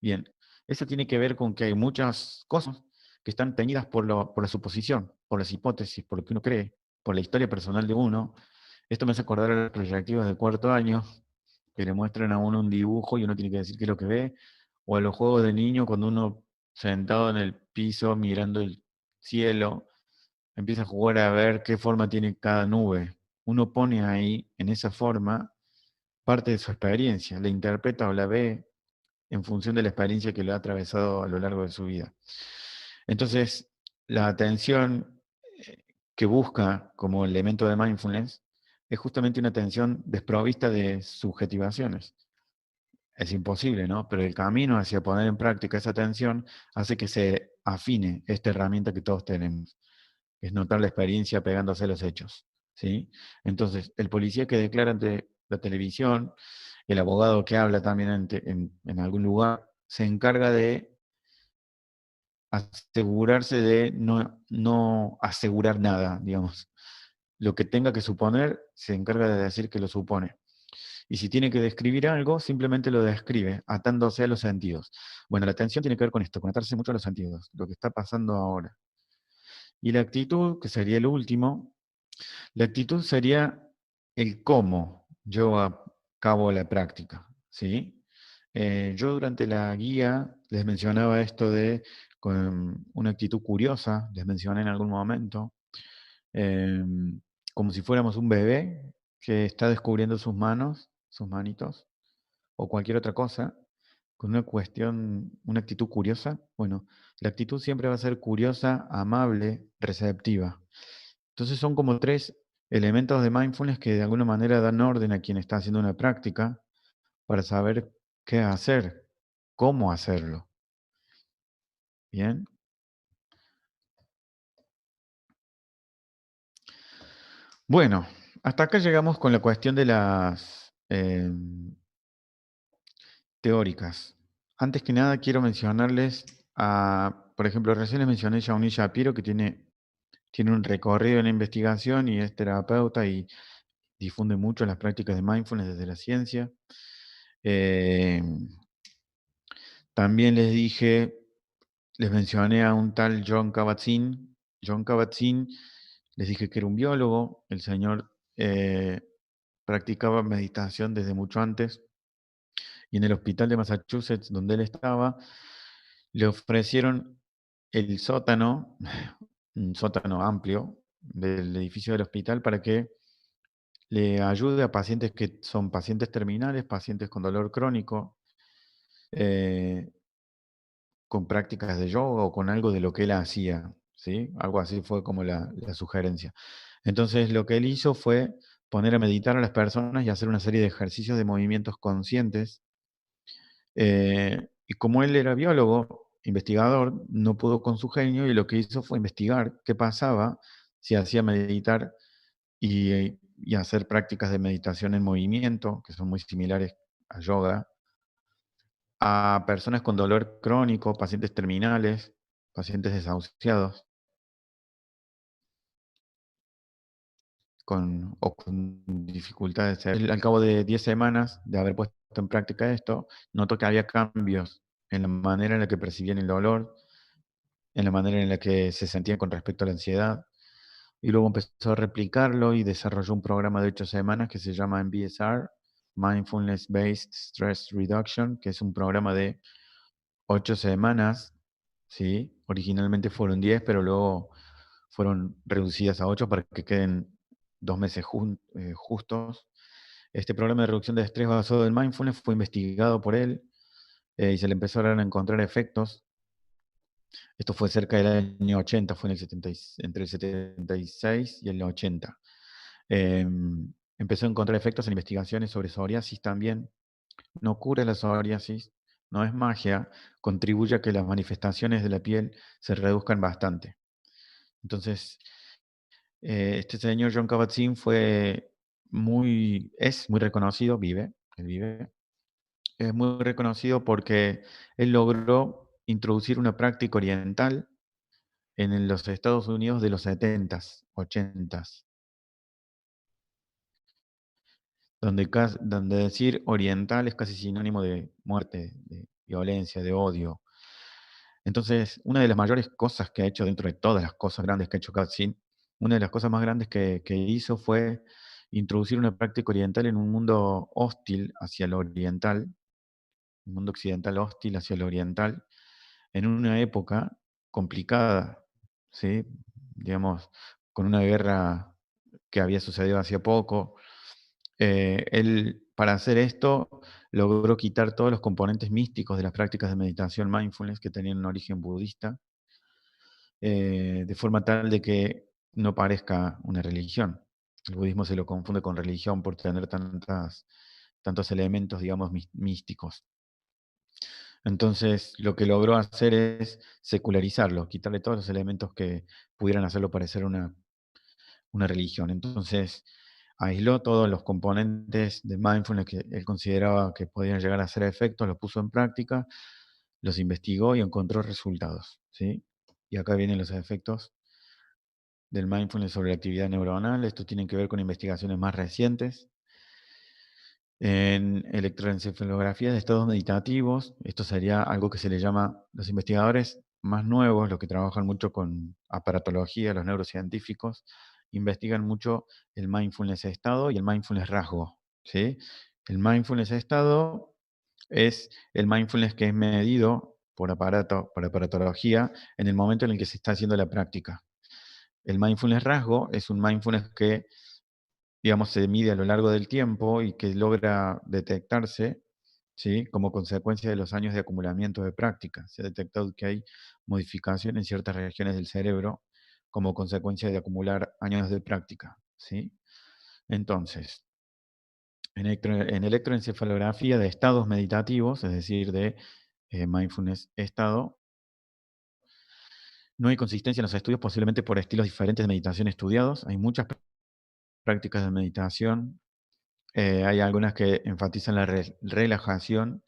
Bien, eso tiene que ver con que hay muchas cosas que están teñidas por la suposición, por las hipótesis, por lo que uno cree, por la historia personal de uno. Esto me hace acordar a las proyectivas de cuarto año, que le muestran a uno un dibujo y uno tiene que decir qué es lo que ve, o a los juegos de niño cuando uno sentado en el piso mirando el cielo, empieza a jugar a ver qué forma tiene cada nube. Uno pone ahí, en esa forma, parte de su experiencia, la interpreta o la ve en función de la experiencia que lo ha atravesado a lo largo de su vida. Entonces, la atención que busca como elemento de mindfulness es justamente una atención desprovista de subjetivaciones. Es imposible, ¿no? Pero el camino hacia poner en práctica esa atención hace que se afine esta herramienta que todos tenemos, que es notar la experiencia pegándose a los hechos. ¿sí? Entonces, el policía que declara ante la televisión, el abogado que habla también en algún lugar, se encarga de asegurarse de no asegurar nada, digamos. Lo que tenga que suponer, se encarga de decir que lo supone. Y si tiene que describir algo, simplemente lo describe, atándose a los sentidos. Bueno, la atención tiene que ver con esto, con atarse mucho a los sentidos, lo que está pasando ahora. Y la actitud, que sería el último, la actitud sería el cómo llevo a cabo la práctica, ¿sí? Yo durante la guía les mencionaba esto de con una actitud curiosa, les mencioné en algún momento, como si fuéramos un bebé que está descubriendo sus manos, sus manitos, o cualquier otra cosa, con una cuestión, una actitud curiosa. Bueno, la actitud siempre va a ser curiosa, amable, receptiva. Entonces son como tres elementos de mindfulness que de alguna manera dan orden a quien está haciendo una práctica para saber qué hacer, cómo hacerlo. ¿Bien? Bueno, hasta acá llegamos con la cuestión de las teóricas. Antes que nada quiero mencionarles por ejemplo, recién les mencioné a Shawnee Shapiro, que tiene un recorrido en la investigación y es terapeuta y difunde mucho las prácticas de mindfulness desde la ciencia. Eh, También les mencioné a un tal John Kabat-Zinn. John Kabat-Zinn, les dije que era un biólogo. El señor practicaba meditación desde mucho antes. Y en el hospital de Massachusetts, donde él estaba, le ofrecieron el sótano, un sótano amplio del edificio del hospital para que le ayude a pacientes que son pacientes terminales, pacientes con dolor crónico, eh, con prácticas de yoga o con algo de lo que él hacía, ¿sí? Algo así fue como la sugerencia. Entonces lo que él hizo fue poner a meditar a las personas y hacer una serie de ejercicios de movimientos conscientes. Y como él era biólogo, investigador, no pudo con su genio y lo que hizo fue investigar qué pasaba si hacía meditar y hacer prácticas de meditación en movimiento, que son muy similares a yoga, a personas con dolor crónico, pacientes terminales, pacientes desahuciados, o con dificultades. Él, al cabo de 10 semanas de haber puesto en práctica esto, notó que había cambios en la manera en la que percibían el dolor, en la manera en la que se sentían con respecto a la ansiedad, y luego empezó a replicarlo y desarrolló un programa de 8 semanas que se llama MBSR, Mindfulness Based Stress Reduction, que es un programa de 8 semanas, ¿sí? Originalmente fueron 10, pero luego fueron reducidas a 8 para que queden 2 meses justos. Este programa de reducción de estrés basado en mindfulness fue investigado por él y se le empezaron a encontrar efectos. Esto fue cerca del año 80, fue en el entre el 76 y el 80. Empezó a encontrar efectos en investigaciones sobre psoriasis también. No cura la psoriasis, no es magia, contribuye a que las manifestaciones de la piel se reduzcan bastante. Entonces, este señor John Kabat-Zinn es muy reconocido, él vive, es muy reconocido porque él logró introducir una práctica oriental en los Estados Unidos de los 70s, 80s, donde decir oriental es casi sinónimo de muerte, de violencia, de odio. Entonces, una de las mayores cosas que ha hecho dentro de todas las cosas grandes que ha hecho Kabat-Zinn, una de las cosas más grandes que hizo fue introducir una práctica oriental en un mundo hostil hacia lo oriental, un mundo occidental hostil hacia lo oriental, en una época complicada, ¿sí? Digamos, con una guerra que había sucedido hace poco. Él, para hacer esto, logró quitar todos los componentes místicos de las prácticas de meditación mindfulness que tenían un origen budista, de forma tal de que no parezca una religión. El budismo se lo confunde con religión por tener tantos elementos, digamos, místicos. Entonces, lo que logró hacer es secularizarlo, quitarle todos los elementos que pudieran hacerlo parecer una religión. Entonces, aisló todos los componentes de mindfulness que él consideraba que podían llegar a ser efectos, los puso en práctica, los investigó y encontró resultados, ¿sí? Y acá vienen los efectos del mindfulness sobre la actividad neuronal. Esto tiene que ver con investigaciones más recientes en electroencefalografía de estados meditativos. Esto sería algo que se le llama, los investigadores más nuevos, los que trabajan mucho con aparatología, los neurocientíficos, investigan mucho el mindfulness estado y el mindfulness rasgo, ¿sí? El mindfulness estado es el mindfulness que es medido por aparatología en el momento en el que se está haciendo la práctica. El mindfulness rasgo es un mindfulness que, digamos, se mide a lo largo del tiempo y que logra detectarse, ¿sí? Como consecuencia de los años de acumulamiento de práctica. Se ha detectado que hay modificación en ciertas regiones del cerebro como consecuencia de acumular años de práctica, ¿sí? Entonces, en electroencefalografía de estados meditativos, es decir, de mindfulness estado, no hay consistencia en los estudios, posiblemente por estilos diferentes de meditación estudiados. Hay muchas prácticas de meditación. Hay algunas que enfatizan la relajación,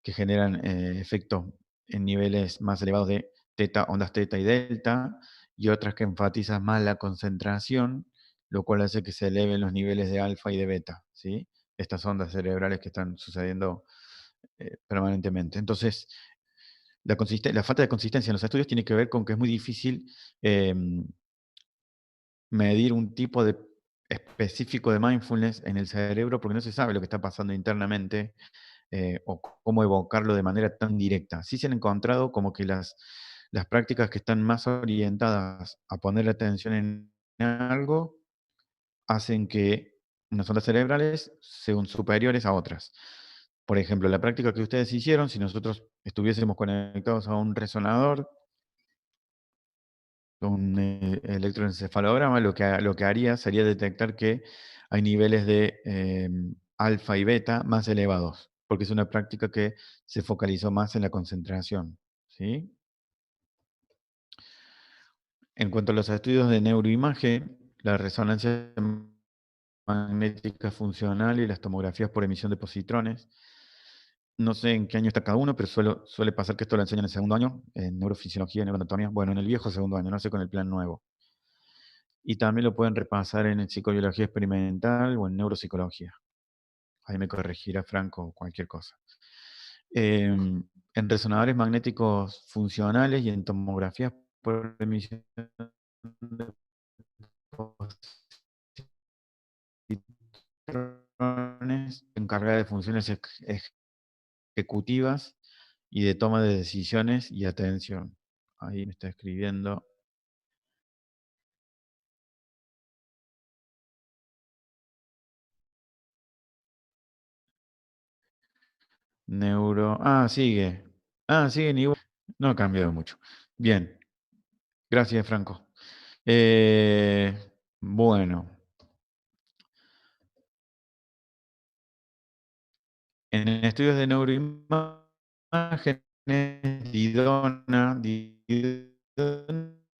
que generan efectos en niveles más elevados de teta, ondas teta y delta, y otras que enfatizan más la concentración, lo cual hace que se eleven los niveles de alfa y de beta, ¿sí? Estas ondas cerebrales que están sucediendo permanentemente. Entonces, la falta de consistencia en los estudios tiene que ver con que es muy difícil medir un tipo específico de mindfulness en el cerebro porque no se sabe lo que está pasando internamente o cómo evocarlo de manera tan directa. Sí se han encontrado como que las prácticas que están más orientadas a poner atención en algo hacen que unas ondas cerebrales sean superiores a otras. Por ejemplo, la práctica que ustedes hicieron, si nosotros estuviésemos conectados a un resonador, un electroencefalograma, lo que haría sería detectar que hay niveles de alfa y beta más elevados, porque es una práctica que se focalizó más en la concentración, ¿sí? En cuanto a los estudios de neuroimagen, la resonancia magnética funcional y las tomografías por emisión de positrones, no sé en qué año está cada uno, pero suele pasar que esto lo enseñan en el segundo año, en neurofisiología y neuroanatomía, bueno, en el viejo segundo año, no sé con el plan nuevo. Y también lo pueden repasar en psicobiología experimental o en neuropsicología. Ahí me corregirá Franco o cualquier cosa. En resonadores magnéticos funcionales y en tomografías por emisión de positrones, encargada de funciones ejecutivas y de toma de decisiones y atención. Ahí me está escribiendo. Sigue. Siguen igual. No ha cambiado mucho. Bien. Gracias, Franco. Bueno, en estudios de neuroimágenes, Didona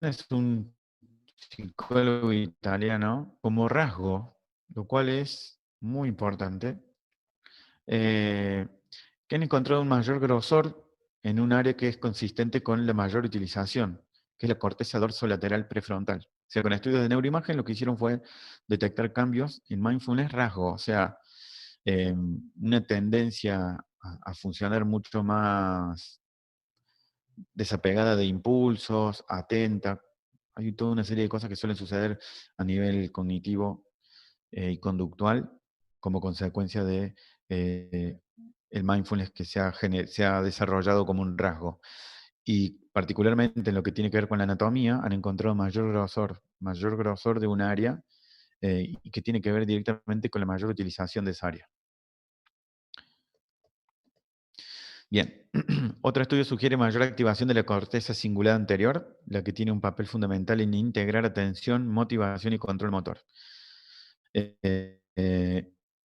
es un psicólogo italiano como rasgo, lo cual es muy importante, eh, que han encontrado un mayor grosor en un área que es consistente con la mayor utilización, que es la corteza dorsolateral prefrontal. O sea, con estudios de neuroimagen lo que hicieron fue detectar cambios en mindfulness rasgo, o sea, una tendencia a funcionar mucho más desapegada de impulsos, atenta. Hay toda una serie de cosas que suelen suceder a nivel cognitivo y conductual como consecuencia de el mindfulness que se ha desarrollado como un rasgo. Y particularmente en lo que tiene que ver con la anatomía, han encontrado mayor grosor de un área y que tiene que ver directamente con la mayor utilización de esa área. Bien, otro estudio sugiere mayor activación de la corteza cingulada anterior, la que tiene un papel fundamental en integrar atención, motivación y control motor.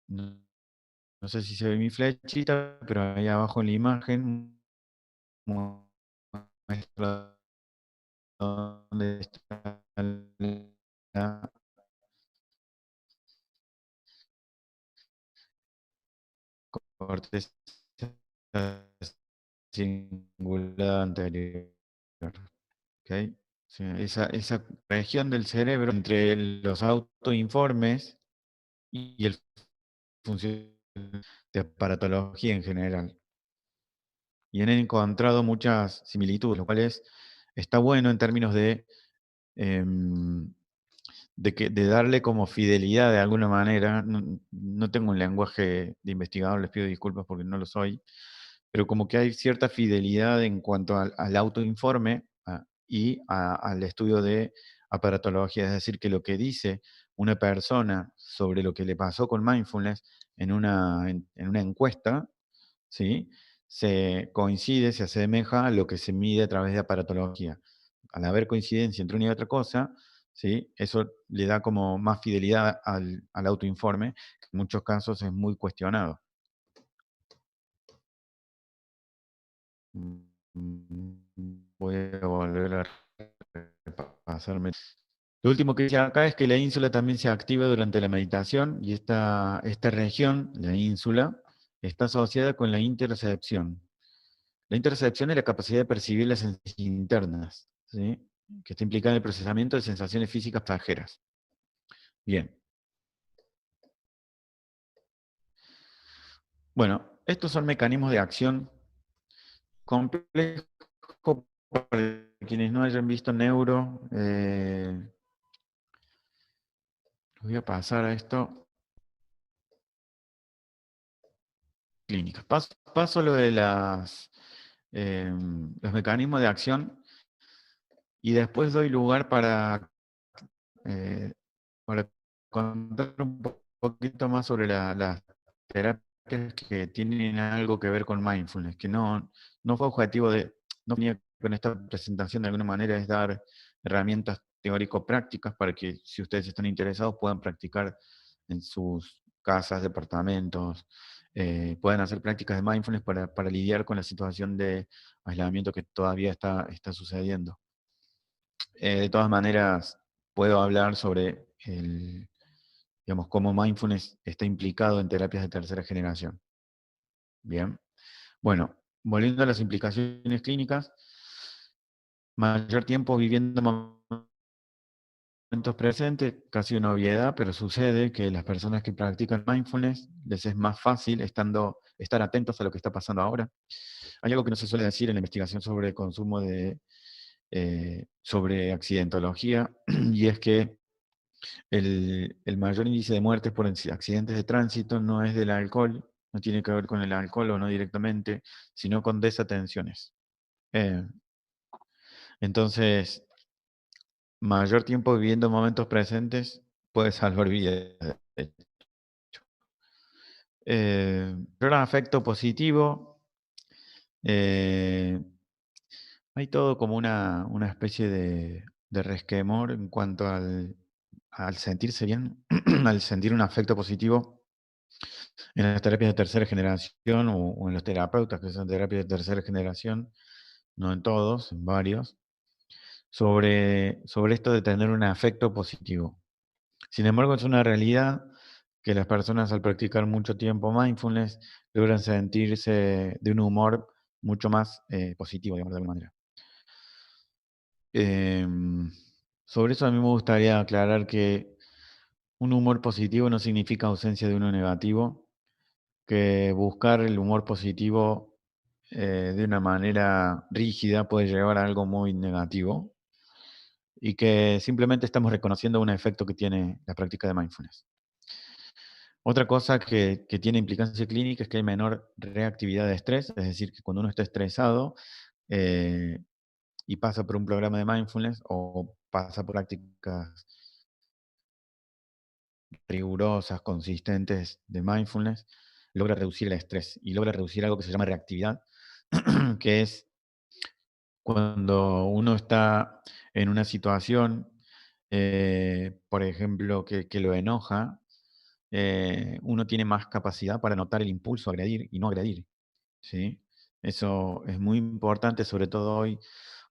No, no sé si se ve mi flechita, pero ahí abajo en la imagen muestra dónde está la corteza cingulada anterior. ¿Ok? Sí, esa región del cerebro entre los autoinformes y el función de aparatología en general. Y han encontrado muchas similitudes, lo cual está bueno en términos em, de darle como fidelidad de alguna manera. No, no tengo un lenguaje de investigador, les pido disculpas porque no lo soy, pero como que hay cierta fidelidad en cuanto al autoinforme al estudio de aparatología, es decir, que lo que dice una persona sobre lo que le pasó con mindfulness en una encuesta, ¿sí? Se coincide, se asemeja a lo que se mide a través de aparatología. Al haber coincidencia entre una y otra cosa, ¿sí? Eso le da como más fidelidad al autoinforme, que en muchos casos es muy cuestionado. Voy a volver a repasarme. Lo último que dice acá es que la ínsula también se activa durante la meditación y esta región, la ínsula, está asociada con la intercepción. La intercepción es la capacidad de percibir las sensaciones internas, ¿sí? Que está implicada en el procesamiento de sensaciones físicas pasajeras. Bien. Bueno, estos son mecanismos de acción complejos para quienes no hayan visto neuro. Voy a pasar a esto. Clínicas. Paso lo de los mecanismos de acción y después doy lugar eh, para contar un poquito más sobre las terapias que tienen algo que ver con mindfulness, que no fue objetivo no venía con esta presentación de alguna manera, es dar herramientas teórico-prácticas para que si ustedes están interesados puedan practicar en sus casas, departamentos, puedan hacer prácticas de mindfulness para lidiar con la situación de aislamiento que todavía está sucediendo. De todas maneras, puedo hablar sobre digamos, cómo mindfulness está implicado en terapias de tercera generación. Bien. Bueno, volviendo a las implicaciones clínicas, mayor tiempo viviendo momentos presentes, casi una obviedad, pero sucede que las personas que practican mindfulness les es más fácil estar atentos a lo que está pasando ahora. Hay algo que no se suele decir en la investigación sobre el consumo sobre accidentología, y es que el mayor índice de muertes por accidentes de tránsito no es del alcohol, no tiene que ver con el alcohol o no directamente, sino con desatenciones. Eh, entonces, mayor tiempo viviendo momentos presentes puede salvar vidas. Pero un afecto positivo, eh, hay todo como una especie de resquemor en cuanto al sentirse bien, al sentir un afecto positivo en las terapias de tercera generación o en los terapeutas que son terapias de tercera generación, no en todos, en varios, sobre esto de tener un afecto positivo. Sin embargo, es una realidad que las personas al practicar mucho tiempo mindfulness logran sentirse de un humor mucho más positivo, digamos, de alguna manera. Sobre eso a mí me gustaría aclarar que un humor positivo no significa ausencia de uno negativo, que buscar el humor positivo de una manera rígida puede llevar a algo muy negativo y que simplemente estamos reconociendo un efecto que tiene la práctica de mindfulness. Otra cosa que tiene implicancia clínica es que hay menor reactividad de estrés, es decir, que cuando uno está estresado eh, y pasa por un programa de mindfulness o pasa por prácticas rigurosas, consistentes de mindfulness, logra reducir el estrés y logra reducir algo que se llama reactividad, que es cuando uno está en una situación, por ejemplo, que lo enoja, uno tiene más capacidad para notar el impulso a agredir y no agredir, ¿sí? Eso es muy importante, sobre todo hoy,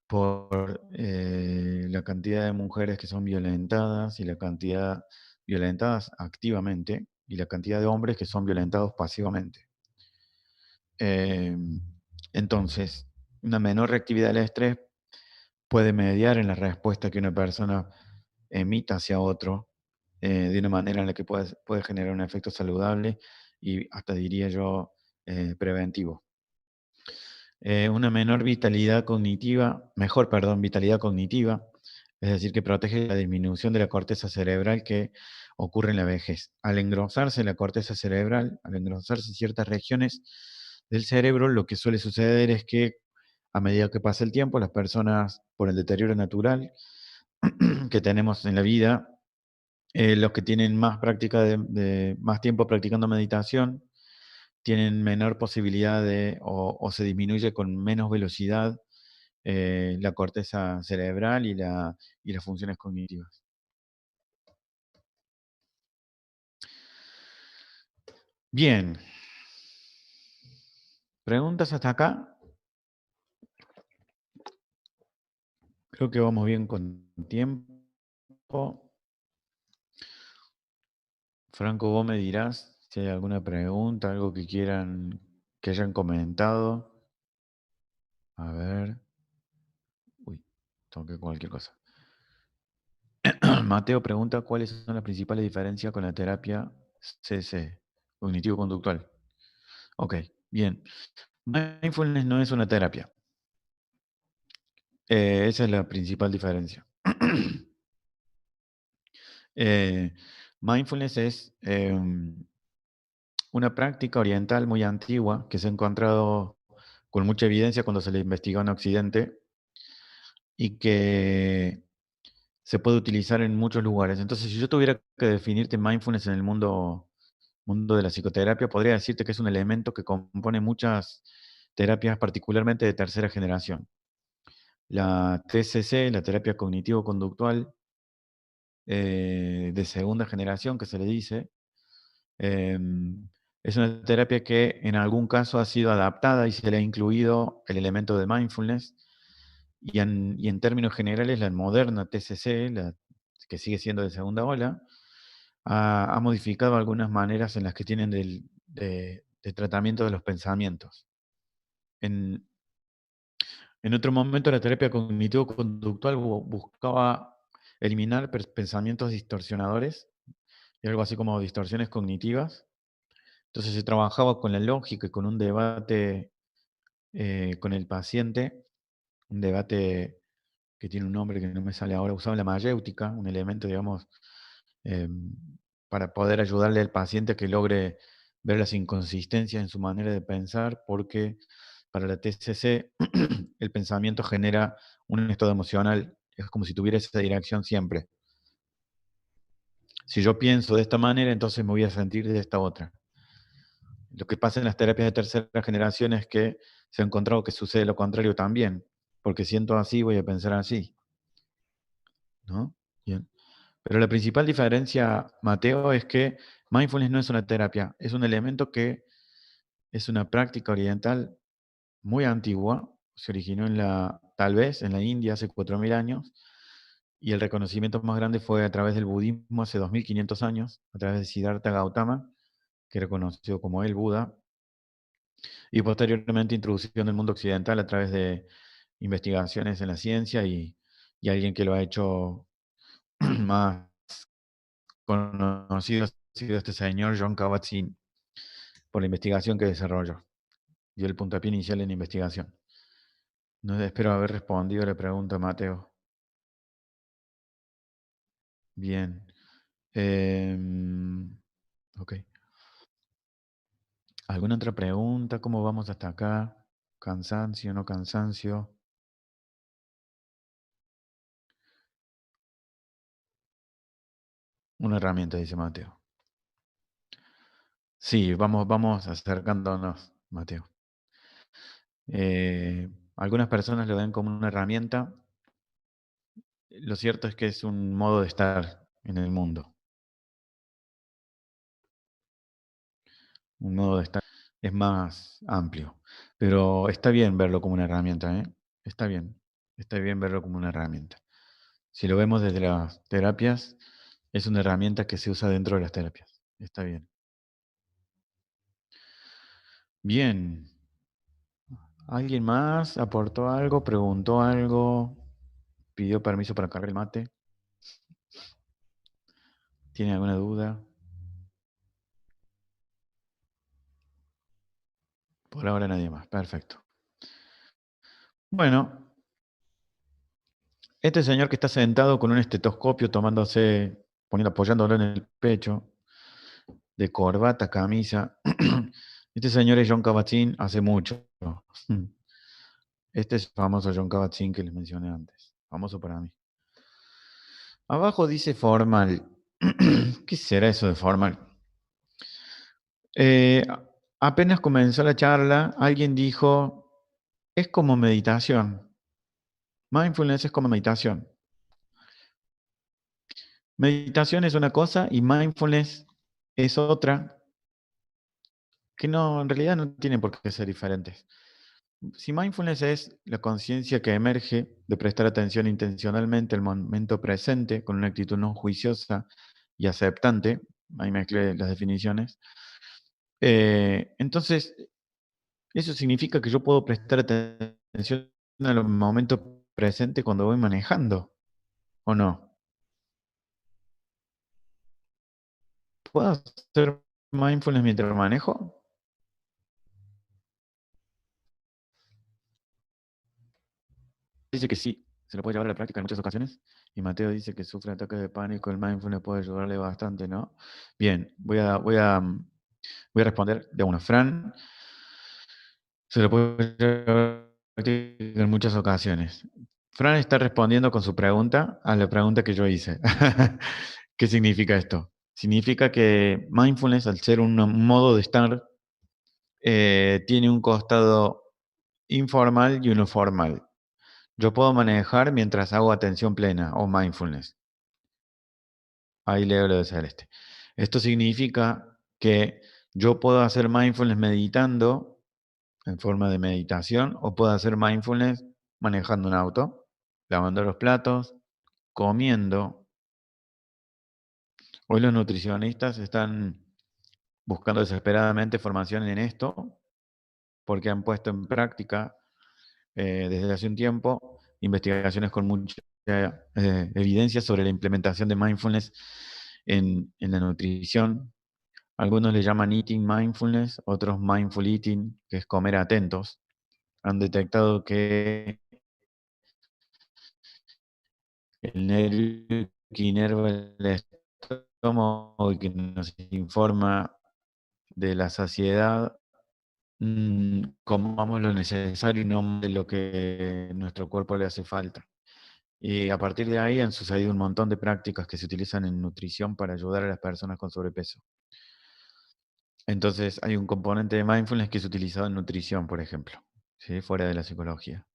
por la cantidad de mujeres que son violentadas y la cantidad violentadas activamente y la cantidad de hombres que son violentados pasivamente. Entonces, una menor reactividad del estrés puede mediar en la respuesta que una persona emita hacia otro de una manera en la que puede generar un efecto saludable y hasta diría yo preventivo. Una menor vitalidad cognitiva, mejor, perdón, vitalidad cognitiva, es decir, que protege la disminución de la corteza cerebral que ocurre en la vejez. Al engrosarse la corteza cerebral, al engrosarse ciertas regiones del cerebro, lo que suele suceder es que a medida que pasa el tiempo, las personas, por el deterioro natural que tenemos en la vida, los que tienen más práctica más tiempo practicando meditación, tienen menor posibilidad o se disminuye con menos velocidad la corteza cerebral y las funciones cognitivas. Bien. ¿Preguntas hasta acá? Creo que vamos bien con tiempo. Franco, vos me dirás si hay alguna pregunta, algo que quieran, que hayan comentado. A ver. Uy, toqué cualquier cosa. Mateo pregunta cuáles son las principales diferencias con la terapia CC, cognitivo-conductual. Ok, bien. Mindfulness no es una terapia. Esa es la principal diferencia. Mindfulness es una práctica oriental muy antigua que se ha encontrado con mucha evidencia cuando se le investigó en Occidente y que se puede utilizar en muchos lugares. Entonces, si yo tuviera que definirte mindfulness en el mundo de la psicoterapia, podría decirte que es un elemento que compone muchas terapias, particularmente de tercera generación. La TCC, la terapia cognitivo-conductual, de segunda generación, que se le dice, es una terapia que en algún caso ha sido adaptada y se le ha incluido el elemento de mindfulness. Y en términos generales, la moderna TCC, que sigue siendo de segunda ola, ha modificado algunas maneras en las que tienen de tratamiento de los pensamientos. En otro momento, la terapia cognitivo-conductual buscaba eliminar pensamientos distorsionadores, y algo así como distorsiones cognitivas. Entonces se trabajaba con la lógica y con un debate con el paciente, un debate que tiene un nombre que no me sale ahora, usaba la mayéutica, un elemento, digamos, em, para poder ayudarle al paciente a que logre ver las inconsistencias en su manera de pensar, porque para la TCC el pensamiento genera un estado emocional, es como si tuviera esa dirección siempre. Si yo pienso de esta manera, entonces me voy a sentir de esta otra. Lo que pasa en las terapias de tercera generación es que se ha encontrado que sucede lo contrario también, porque siento así, voy a pensar así, ¿no? Bien. Pero la principal diferencia, Mateo, es que mindfulness no es una terapia, es un elemento que es una práctica oriental muy antigua, se originó tal vez en la India hace 4.000 años, y el reconocimiento más grande fue a través del budismo hace 2.500 años, a través de Siddhartha Gautama, que era conocido como el Buda, y posteriormente introducido en el mundo occidental a través de investigaciones en la ciencia y alguien que lo ha hecho más conocido ha sido este señor John Kabat-Zinn por la investigación que desarrolló. Dio el puntapié inicial en la investigación. No espero haber respondido a la pregunta, Mateo. Bien. Ok. ¿Alguna otra pregunta? ¿Cómo vamos hasta acá? ¿Cansancio, no cansancio? Una herramienta, dice Mateo. Sí, vamos acercándonos, Mateo. Algunas personas lo ven como una herramienta. Lo cierto es que es un modo de estar en el mundo. Un modo de estar es más amplio. Pero está bien verlo como una herramienta, ¿eh? Está bien. Está bien verlo como una herramienta. Si lo vemos desde las terapias, es una herramienta que se usa dentro de las terapias. Está bien. Bien. ¿Alguien más aportó algo, preguntó algo, pidió permiso para cargar el mate? ¿Tiene alguna duda? Por ahora nadie más. Perfecto. Bueno, este señor que está sentado con un estetoscopio apoyándolo en el pecho, de corbata, camisa. Este señor es John Kabat-Zinn hace mucho. Este es el famoso John Kabat-Zinn que les mencioné antes. Famoso para mí. Abajo dice formal. ¿Qué será eso de formal? Eh, Apenas comenzó la charla, alguien dijo, es como meditación. Mindfulness es como meditación. Meditación es una cosa y mindfulness es otra, que no, en realidad no tienen por qué ser diferentes. Si mindfulness es la conciencia que emerge de prestar atención intencionalmente al momento presente con una actitud no juiciosa y aceptante, ahí mezclé las definiciones, entonces eso significa que yo puedo prestar atención al momento presente cuando voy manejando, ¿o no? ¿Puedo hacer mindfulness mientras manejo? Dice que sí, se lo puede llevar a la práctica en muchas ocasiones. Y Mateo dice que sufre ataques de pánico, el mindfulness puede ayudarle bastante, ¿no? Bien, voy a responder de una. Fran se lo puede llevar a la práctica en muchas ocasiones. Fran está respondiendo con su pregunta a la pregunta que yo hice. ¿Qué significa esto? Significa que mindfulness, al ser un modo de estar, tiene un costado informal y uno formal. Yo puedo manejar mientras hago atención plena o mindfulness. Ahí leo lo de Celeste. Esto significa que yo puedo hacer mindfulness meditando en forma de meditación o puedo hacer mindfulness manejando un auto, lavando los platos, comiendo. Hoy los nutricionistas están buscando desesperadamente formación en esto porque han puesto en práctica desde hace un tiempo investigaciones con mucha evidencia sobre la implementación de mindfulness en la nutrición. Algunos le llaman eating mindfulness, otros mindful eating, que es comer atentos. Han detectado que el nervio que inerva el estómago y que nos informa de la saciedad, comamos lo necesario y no de lo que nuestro cuerpo le hace falta. Y a partir de ahí han sucedido un montón de prácticas que se utilizan en nutrición para ayudar a las personas con sobrepeso. Entonces hay un componente de mindfulness que es utilizado en nutrición, por ejemplo, ¿sí? Fuera de la psicología.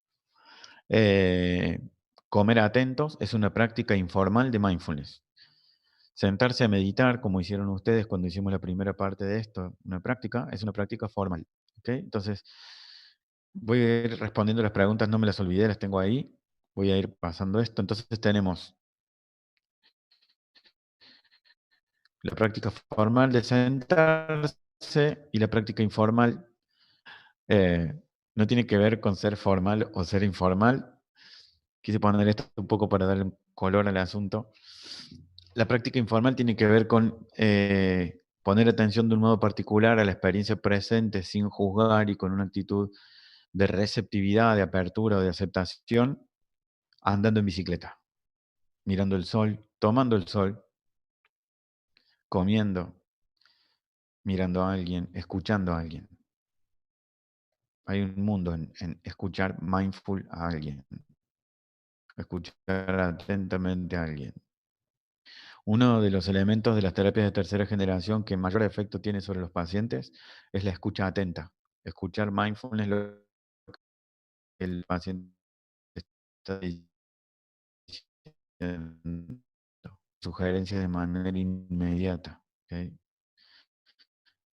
Eh, Comer atentos es una práctica informal de mindfulness. Sentarse a meditar, como hicieron ustedes cuando hicimos la primera parte de esto, es una práctica formal. ¿Okay? Entonces, voy a ir respondiendo las preguntas, no me las olvidé, las tengo ahí. Voy a ir pasando esto. Entonces tenemos la práctica formal de sentarse y la práctica informal no tiene que ver con ser formal o ser informal. Quise poner esto un poco para darle un color al asunto. La práctica informal tiene que ver con poner atención de un modo particular a la experiencia presente sin juzgar y con una actitud de receptividad, de apertura o de aceptación, andando en bicicleta, mirando el sol, tomando el sol, comiendo, mirando a alguien, escuchando a alguien. Hay un mundo en escuchar mindful a alguien, escuchar atentamente a alguien. Uno de los elementos de las terapias de tercera generación que mayor efecto tiene sobre los pacientes es la escucha atenta. Escuchar mindfulness lo que el paciente está diciendo, sugerencias de manera inmediata. ¿Okay?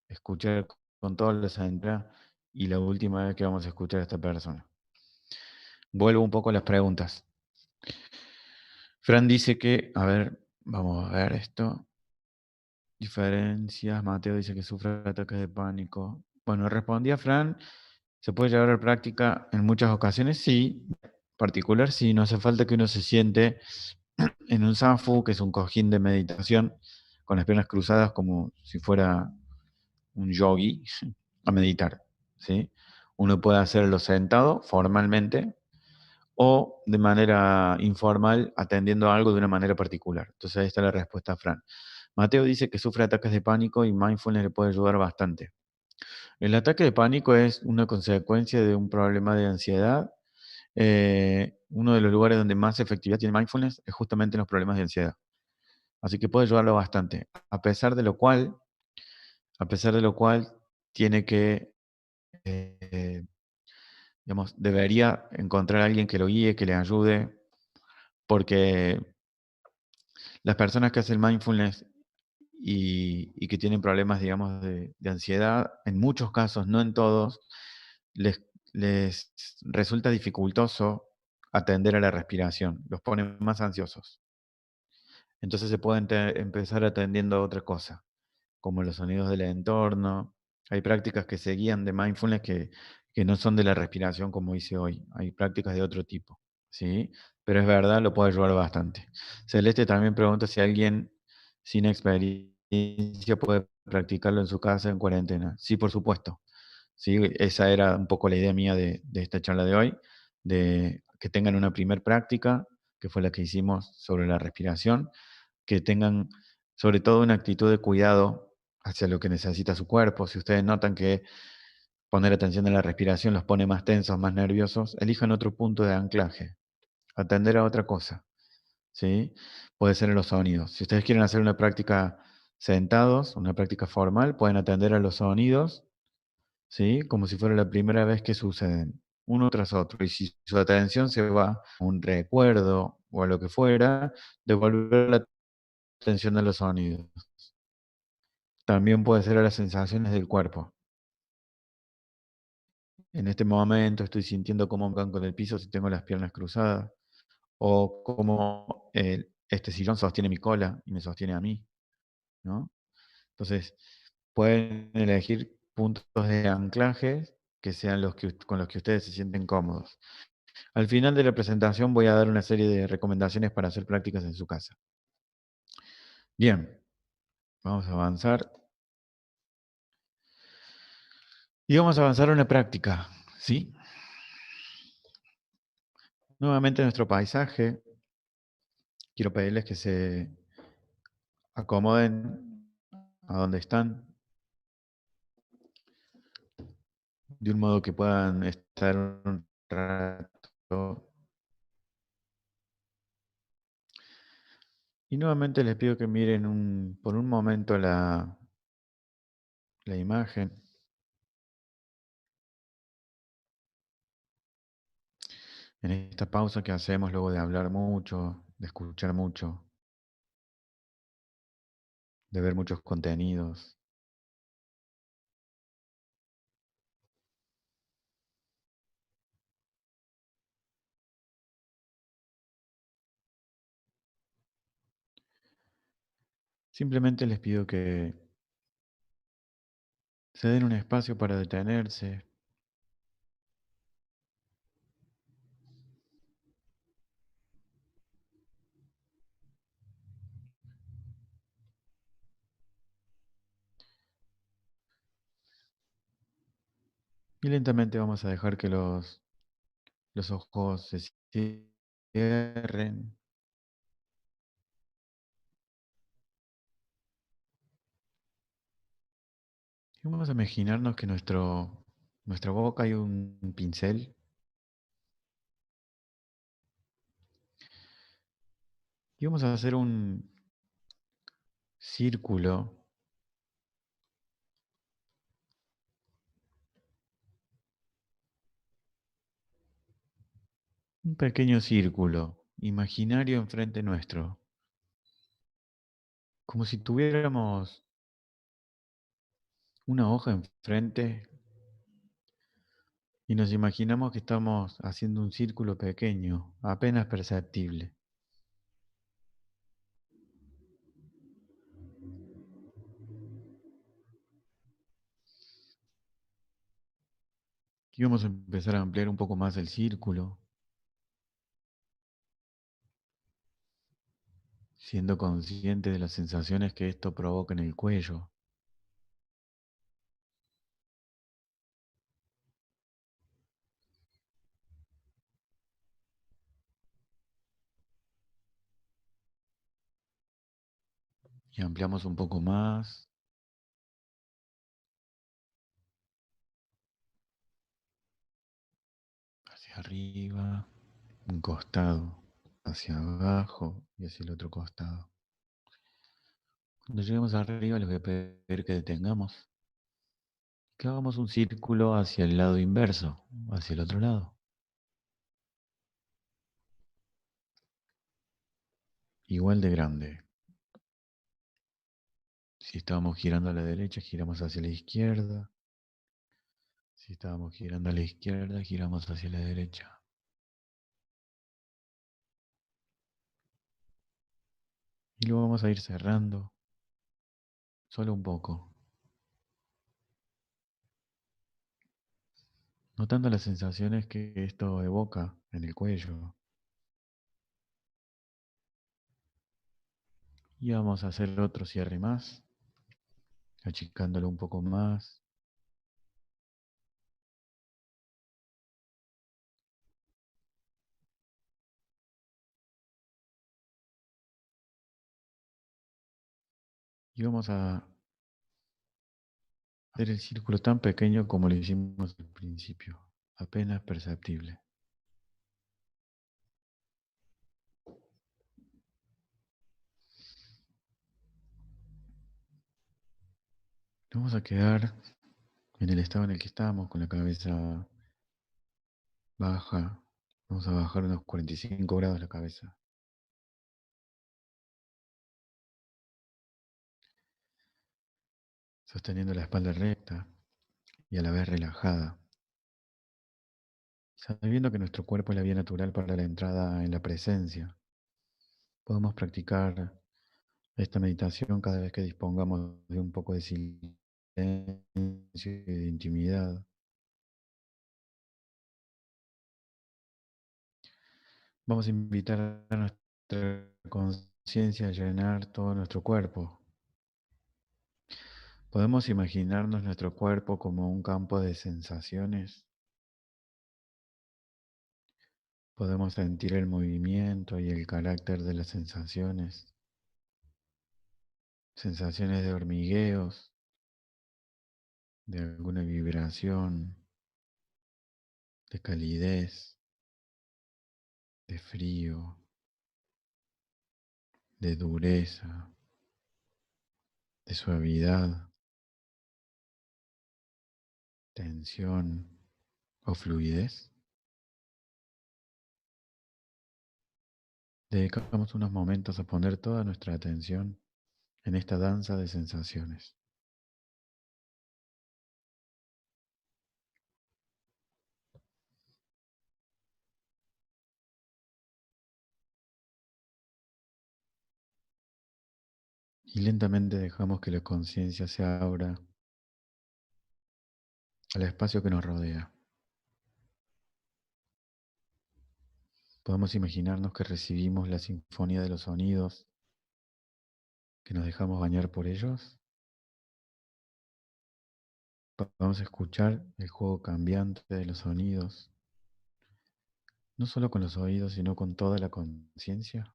Escuchar con todas las entradas y la última vez que vamos a escuchar a esta persona. Vuelvo un poco a las preguntas. Fran dice que, a ver, vamos a ver esto. Diferencias. Mateo dice que sufre ataques de pánico. Bueno, respondí a Fran ¿Se puede llevar a la práctica en muchas ocasiones? Sí, en particular sí, no hace falta que uno se siente en un zafu, que es un cojín de meditación, con las piernas cruzadas como si fuera un yogi, a meditar, ¿sí? Uno puede hacerlo sentado formalmente o de manera informal, atendiendo a algo de una manera particular. Entonces ahí está la respuesta a Fran. Mateo dice que sufre ataques de pánico y mindfulness le puede ayudar bastante. El ataque de pánico es una consecuencia de un problema de ansiedad. Uno de los lugares donde más efectividad tiene mindfulness es justamente en los problemas de ansiedad. Así que puede ayudarlo bastante. A pesar de lo cual tiene que, eh, digamos, debería encontrar a alguien que lo guíe, que le ayude, porque las personas que hacen mindfulness y que tienen problemas, digamos, de ansiedad, en muchos casos, no en todos, les, les resulta dificultoso atender a la respiración, los pone más ansiosos. Entonces se pueden empezar atendiendo a otra cosa, como los sonidos del entorno. Hay prácticas que se guían de mindfulness que no son de la respiración como hice hoy. Hay prácticas de otro tipo, ¿sí? Pero es verdad, lo puede ayudar bastante. Celeste también pregunta si alguien sin experiencia puede practicarlo en su casa en cuarentena. Sí, por supuesto. Sí, esa era un poco la idea mía de esta charla de hoy, de que tengan una primer práctica, que fue la que hicimos sobre la respiración, que tengan sobre todo una actitud de cuidado hacia lo que necesita su cuerpo. Si ustedes notan que poner atención en la respiración los pone más tensos, más nerviosos, elijan otro punto de anclaje, atender a otra cosa, ¿sí? Puede ser en los sonidos. Si ustedes quieren hacer una práctica sentados, una práctica formal, pueden atender a los sonidos, ¿sí? Como si fuera la primera vez que suceden, uno tras otro. Y si su atención se va a un recuerdo o a lo que fuera, devolver la atención a los sonidos. También puede ser a las sensaciones del cuerpo. En este momento estoy sintiendo cómo me banco en el piso si tengo las piernas cruzadas, o cómo este sillón sostiene mi cola y me sostiene a mí, ¿no? Entonces, pueden elegir puntos de anclaje que sean con los que ustedes se sienten cómodos. Al final de la presentación voy a dar una serie de recomendaciones para hacer prácticas en su casa. Bien, vamos a avanzar. Y vamos a avanzar a una práctica, ¿sí? Nuevamente nuestro paisaje. Quiero pedirles que se acomoden a donde están, de un modo que puedan estar un rato. Y nuevamente les pido que miren por un momento la imagen. En esta pausa que hacemos luego de hablar mucho, de escuchar mucho, de ver muchos contenidos. Simplemente les pido que se den un espacio para detenerse, y lentamente vamos a dejar que los ojos se cierren. Y vamos a imaginarnos que nuestra boca hay un pincel. Y vamos a hacer un círculo, un pequeño círculo imaginario enfrente nuestro, como si tuviéramos una hoja enfrente y nos imaginamos que estamos haciendo un círculo pequeño, apenas perceptible. Y vamos a empezar a ampliar un poco más el círculo, siendo consciente de las sensaciones que esto provoca en el cuello. Y ampliamos un poco más hacia arriba, un costado, hacia abajo y hacia el otro costado. Cuando lleguemos arriba les voy a pedir que detengamos, que hagamos un círculo hacia el lado inverso, hacia el otro lado. Igual de grande. Si estábamos girando a la derecha, giramos hacia la izquierda. Si estábamos girando a la izquierda, giramos hacia la derecha. Y lo vamos a ir cerrando, solo un poco, notando las sensaciones que esto evoca en el cuello. Y vamos a hacer otro cierre más, achicándolo un poco más. Y vamos a hacer el círculo tan pequeño como lo hicimos al principio, apenas perceptible. Vamos a quedar en el estado en el que estamos, con la cabeza baja. Vamos a bajar unos 45 grados la cabeza, sosteniendo la espalda recta y a la vez relajada, sabiendo que nuestro cuerpo es la vía natural para la entrada en la presencia. Podemos practicar esta meditación cada vez que dispongamos de un poco de silencio y de intimidad. Vamos a invitar a nuestra conciencia a llenar todo nuestro cuerpo. Podemos imaginarnos nuestro cuerpo como un campo de sensaciones. Podemos sentir el movimiento y el carácter de las sensaciones. Sensaciones de hormigueos, de alguna vibración, de calidez, de frío, de dureza, de suavidad, tensión o fluidez. Dedicamos unos momentos a poner toda nuestra atención en esta danza de sensaciones. Y lentamente dejamos que la conciencia se abra al espacio que nos rodea. Podemos imaginarnos que recibimos la sinfonía de los sonidos, que nos dejamos bañar por ellos. Vamos a escuchar el juego cambiante de los sonidos, no solo con los oídos, sino con toda la conciencia.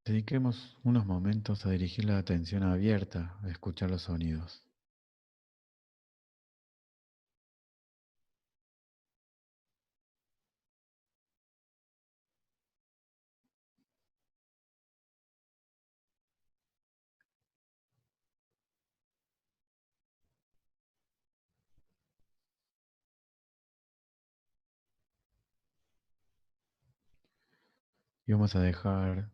Dediquemos unos momentos a dirigir la atención abierta a escuchar los sonidos. Y vamos a dejar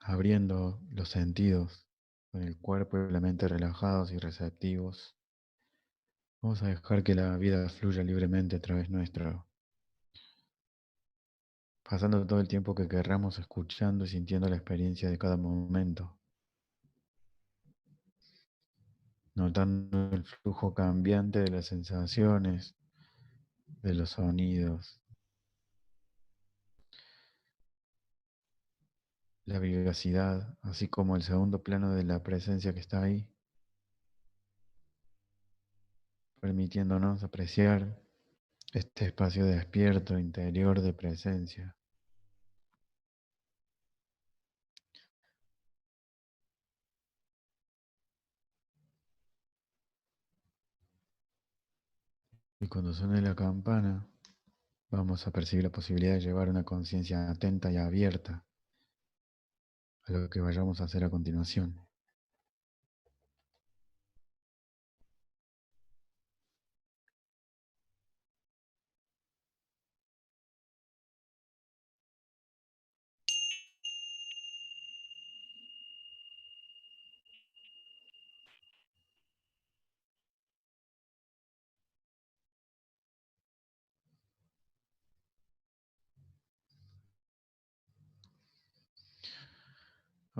abriendo los sentidos, con el cuerpo y la mente relajados y receptivos. Vamos a dejar que la vida fluya libremente a través nuestro, pasando todo el tiempo que querramos, escuchando y sintiendo la experiencia de cada momento, notando el flujo cambiante de las sensaciones, de los sonidos, la vivacidad, así como el segundo plano de la presencia que está ahí, permitiéndonos apreciar este espacio despierto interior de presencia. Y cuando suene la campana, vamos a percibir la posibilidad de llevar una conciencia atenta y abierta a lo que vayamos a hacer a continuación.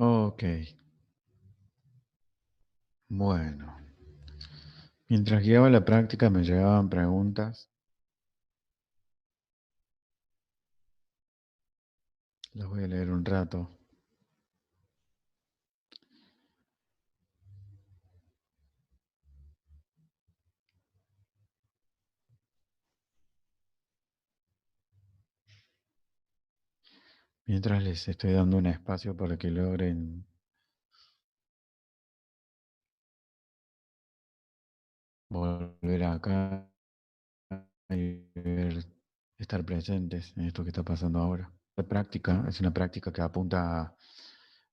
Ok, bueno. Mientras guiaba la práctica me llegaban preguntas. Las voy a leer un rato. Mientras les estoy dando un espacio para que logren volver acá y estar presentes en esto que está pasando ahora. La práctica es una práctica que apunta a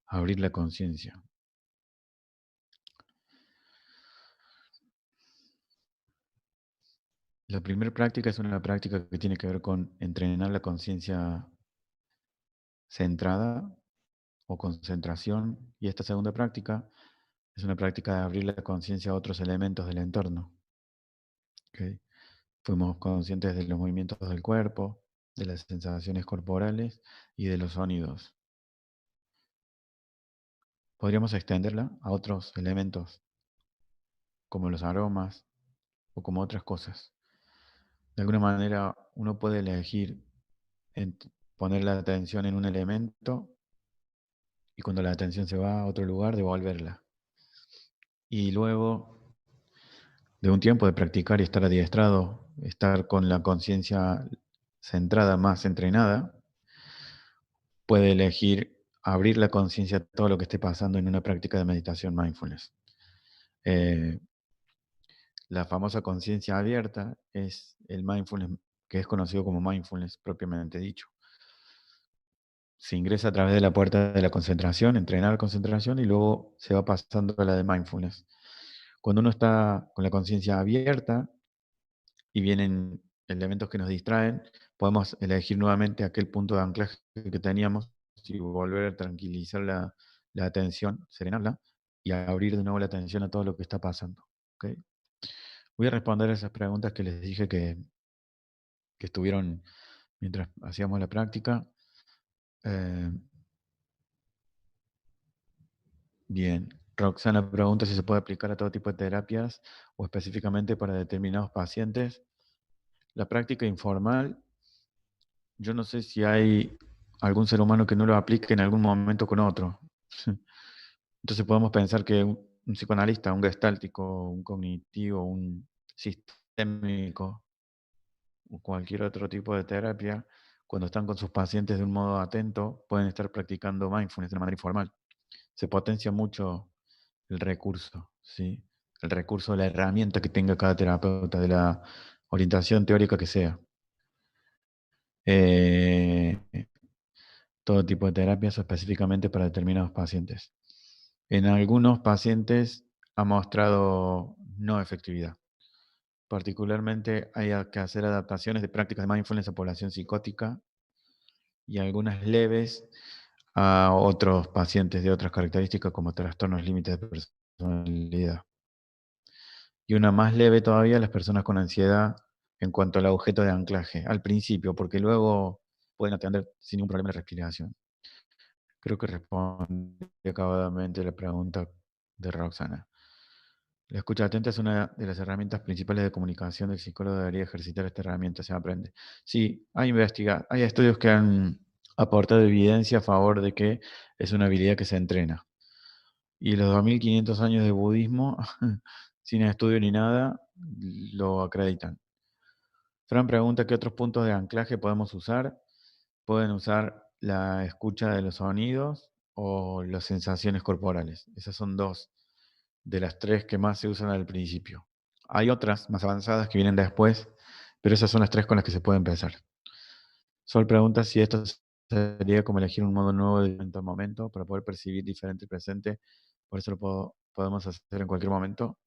abrir la conciencia. La primera práctica es una práctica que tiene que ver con entrenar la conciencia centrada o concentración. Y esta segunda práctica es una práctica de abrir la conciencia a otros elementos del entorno. ¿Ok? Fuimos conscientes de los movimientos del cuerpo, de las sensaciones corporales y de los sonidos. Podríamos extenderla a otros elementos, como los aromas o como otras cosas. De alguna manera, uno puede elegir poner la atención en un elemento y cuando la atención se va a otro lugar, devolverla. Y luego de un tiempo de practicar y estar adiestrado, estar con la conciencia centrada, más entrenada, puede elegir abrir la conciencia a todo lo que esté pasando en una práctica de meditación mindfulness. Eh, la famosa conciencia abierta es el mindfulness, que es conocido como mindfulness propiamente dicho. Se ingresa a través de la puerta de la concentración, entrenar concentración y luego se va pasando a la de mindfulness. Cuando uno está con la conciencia abierta y vienen elementos que nos distraen, podemos elegir nuevamente aquel punto de anclaje que teníamos y volver a tranquilizar la atención, serenarla y abrir de nuevo la atención a todo lo que está pasando. ¿Okay? Voy a responder a esas preguntas que les dije que estuvieron mientras hacíamos la práctica. Eh, bien, Roxana pregunta si se puede aplicar a todo tipo de terapias o específicamente para determinados pacientes. La práctica informal, yo no sé si hay algún ser humano que no lo aplique en algún momento con otro. Entonces podemos pensar que un psicoanalista, un gestáltico, un cognitivo, un sistémico o cualquier otro tipo de terapia, cuando están con sus pacientes de un modo atento, pueden estar practicando mindfulness de una manera informal. Se potencia mucho el recurso, ¿sí? El recurso, la herramienta que tenga cada terapeuta, de la orientación teórica que sea. Eh, todo tipo de terapias específicamente para determinados pacientes. En algunos pacientes ha mostrado no efectividad. Particularmente hay que hacer adaptaciones de prácticas de mindfulness a población psicótica y algunas leves a otros pacientes de otras características como trastornos límites de personalidad. Y una más leve todavía a las personas con ansiedad en cuanto al objeto de anclaje, al principio, porque luego pueden atender sin ningún problema de respiración. Creo que respondí acabadamente la pregunta de Roxana. La escucha atenta es una de las herramientas principales de comunicación. El psicólogo debería ejercitar esta herramienta, se aprende. Sí, hay estudios que han aportado evidencia a favor de que es una habilidad que se entrena. Y los 2500 años de budismo, sin estudio ni nada, lo acreditan. Fran pregunta qué otros puntos de anclaje podemos usar. Pueden usar la escucha de los sonidos o las sensaciones corporales. Esas son dos de las tres que más se usan al principio. Hay otras más avanzadas que vienen después, pero esas son las tres con las que se puede empezar. Sol pregunta si esto sería como elegir un modo nuevo de momento a momento para poder percibir diferente el presente. Por eso podemos hacer en cualquier momento.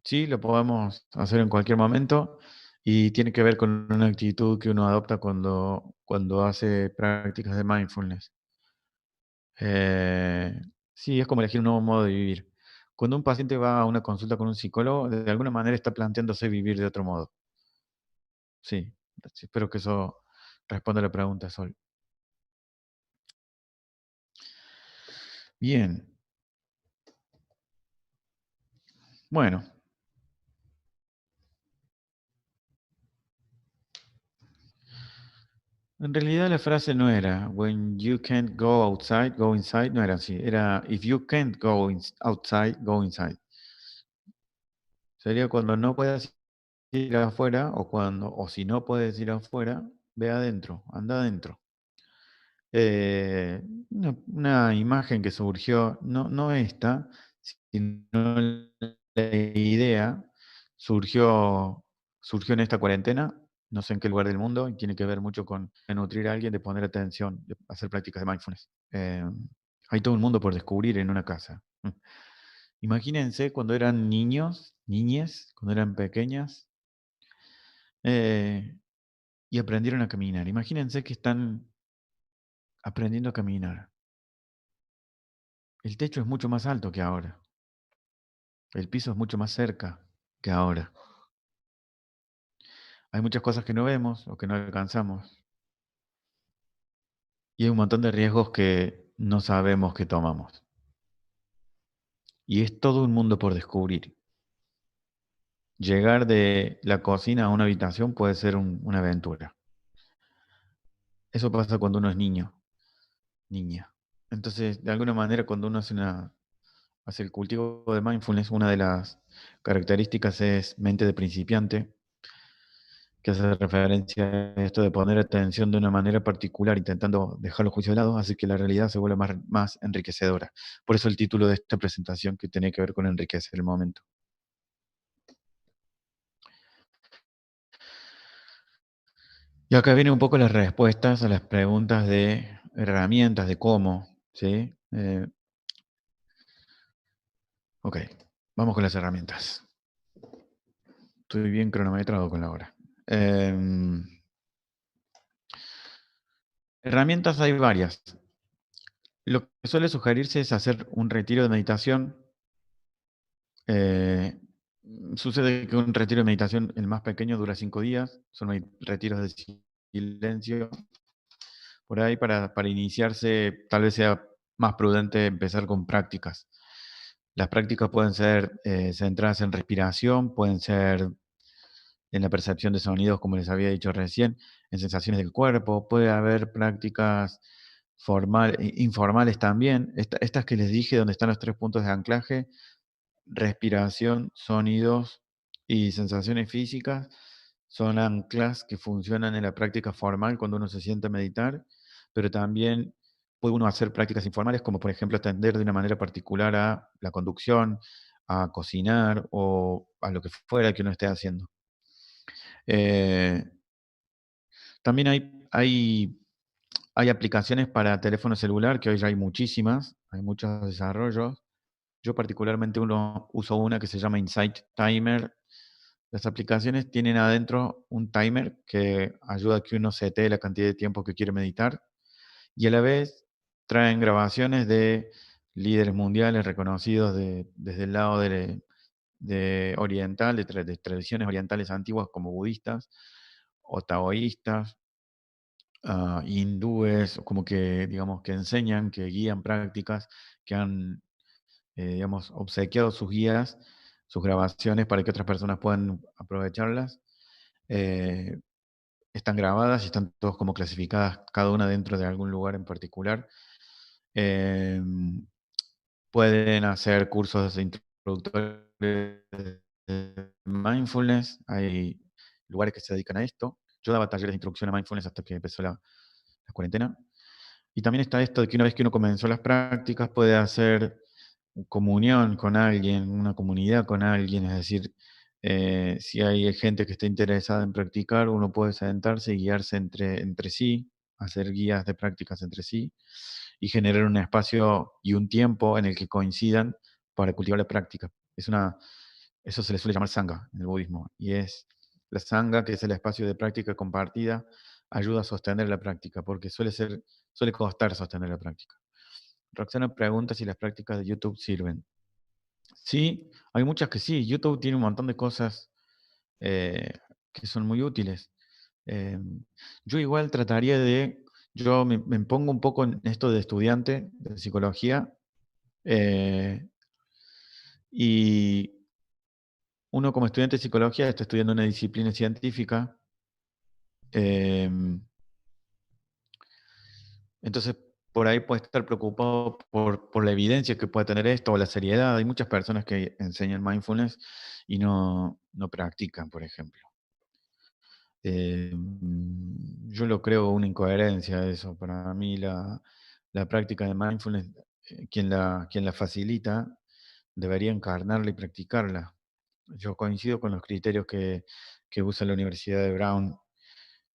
Sí, lo podemos hacer en cualquier momento y tiene que ver con una actitud que uno adopta cuando hace prácticas de mindfulness. Eh, sí, es como elegir un nuevo modo de vivir. Cuando un paciente va a una consulta con un psicólogo, de alguna manera está planteándose vivir de otro modo. Sí, espero que eso responda a la pregunta, Sol. Bien, bueno. En realidad la frase no era when you can't go outside, go inside, no era así. Era if you can't go outside, go inside. Sería cuando no puedas ir afuera o si no puedes ir afuera, ve adentro, anda adentro. Una imagen que surgió, no esta, sino la idea surgió en esta cuarentena, no sé en qué lugar del mundo, y tiene que ver mucho con nutrir a alguien, de poner atención, de hacer prácticas de mindfulness. Hay todo un mundo por descubrir en una casa. Imagínense cuando eran niños, niñes, cuando eran pequeñas, eh, y aprendieron a caminar. Imagínense que están aprendiendo a caminar. El techo es mucho más alto que ahora. El piso es mucho más cerca que ahora. Hay muchas cosas que no vemos o que no alcanzamos. Y hay un montón de riesgos que no sabemos que tomamos. Y es todo un mundo por descubrir. Llegar de la cocina a una habitación puede ser una aventura. Eso pasa cuando uno es niño, niña. Entonces, de alguna manera, cuando uno hace el cultivo de mindfulness, una de las características es mente de principiante, que hace referencia a esto de poner atención de una manera particular, intentando dejar los juicios de lado, hace que la realidad se vuelva más enriquecedora. Por eso el título de esta presentación, que tiene que ver con enriquecer el momento. Y acá vienen un poco las respuestas a las preguntas de herramientas, de cómo, ¿sí? Ok, vamos con las herramientas. Estoy bien cronometrado con la hora. Herramientas hay varias. Lo que suele sugerirse es hacer un retiro de meditación. Sucede que un retiro de meditación, el más pequeño, dura 5 días. Son retiros de silencio. Por ahí, para iniciarse, tal vez sea más prudente empezar con prácticas. Las prácticas pueden ser centradas en respiración, pueden ser en la percepción de sonidos, como les había dicho recién, en sensaciones del cuerpo. Puede haber prácticas informales también. Estas que les dije, donde están los 3 puntos de anclaje: respiración, sonidos y sensaciones físicas, son anclas que funcionan en la práctica formal cuando uno se sienta a meditar, pero también puede uno hacer prácticas informales, como por ejemplo atender de una manera particular a la conducción, a cocinar o a lo que fuera que uno esté haciendo. Eh, También hay aplicaciones para teléfono celular, que hoy ya hay muchísimas, hay muchos desarrollos. Yo particularmente uso una que se llama Insight Timer. Las aplicaciones tienen adentro un timer que ayuda a que uno setee la cantidad de tiempo que quiere meditar, y a la vez traen grabaciones de líderes mundiales reconocidos desde el lado de oriental, de tradiciones orientales antiguas como budistas o taoístas hindúes, como que, digamos, que enseñan, que guían prácticas, que han, digamos, obsequiado sus guías, sus grabaciones para que otras personas puedan aprovecharlas. Eh, Están grabadas y están todos como clasificadas, cada una dentro de algún lugar en particular. Em, Pueden hacer cursos introductorios de mindfulness. Hay lugares que se dedican a esto. Yo daba talleres de introducción a mindfulness hasta que empezó la cuarentena. Y también está esto de que una vez que uno comenzó las prácticas puede hacer comunión con alguien, una comunidad con alguien, es decir, si hay gente que esté interesada en practicar, uno puede sentarse y guiarse entre sí, hacer guías de prácticas entre sí y generar un espacio y un tiempo en el que coincidan para cultivar la práctica. Eso se le suele llamar sangha en el budismo, y es la sangha, que es el espacio de práctica compartida, ayuda a sostener la práctica, porque suele costar sostener la práctica. Roxana pregunta si las prácticas de YouTube sirven. Sí, hay muchas que sí. YouTube tiene un montón de cosas eh, que son muy útiles. Eh, yo igual trataría de, yo me pongo un poco en esto de estudiante de psicología, eh, y uno como estudiante de psicología está estudiando una disciplina científica. eh, entonces, por ahí puede estar preocupado por la evidencia que puede tener esto o la seriedad. Hay muchas personas que enseñan mindfulness y no practican, por ejemplo. Yo lo creo una incoherencia eso. Para mí la práctica de mindfulness, quien la facilita, debería encarnarla y practicarla. Yo coincido con los criterios que usa la Universidad de Brown,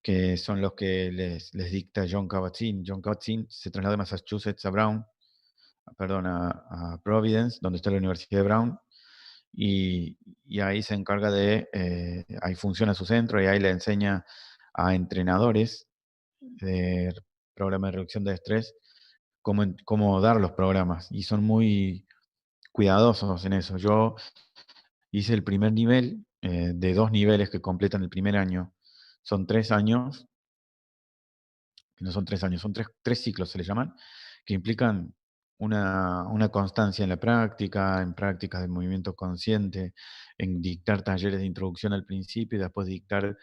que son los que les dicta John Kabat-Zinn. John Kabat-Zinn se trasladó de Massachusetts a Brown, perdón, a Providence, donde está la Universidad de Brown, y ahí se encarga ahí funciona su centro y ahí le enseña a entrenadores de programas de reducción de estrés cómo dar los programas, y son muy cuidadosos en eso. Yo hice el primer nivel, de 2 niveles que completan el primer año. Son 3 años, que no son 3 años, son tres ciclos se le llaman, que implican una constancia en la práctica, en prácticas de movimiento consciente, en dictar talleres de introducción al principio y después dictar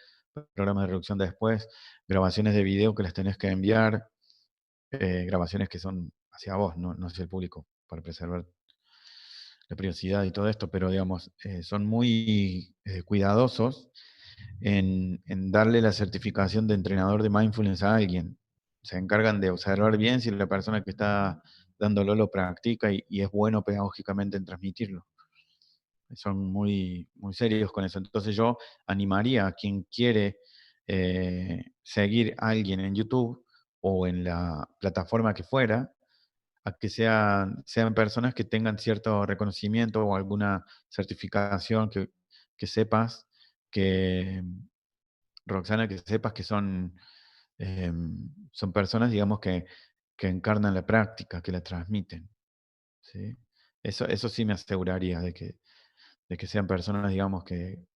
programas de reducción después, grabaciones de video que las tenés que enviar, grabaciones que son hacia vos, no hacia el público, para preservar la privacidad y todo esto, pero digamos, son muy cuidadosos en darle la certificación de entrenador de mindfulness a alguien. Se encargan de observar bien si la persona que está dándolo lo practica y es bueno pedagógicamente en transmitirlo. Son muy serios con eso. Entonces yo animaría a quien quiere seguir a alguien en YouTube o en la plataforma que fuera, a que sean personas que tengan cierto reconocimiento o alguna certificación que sepas que, Roxana, que sepas que son personas, digamos, que encarnan la práctica, que la transmiten, ¿sí? Eso sí me aseguraría de que sean personas, digamos, que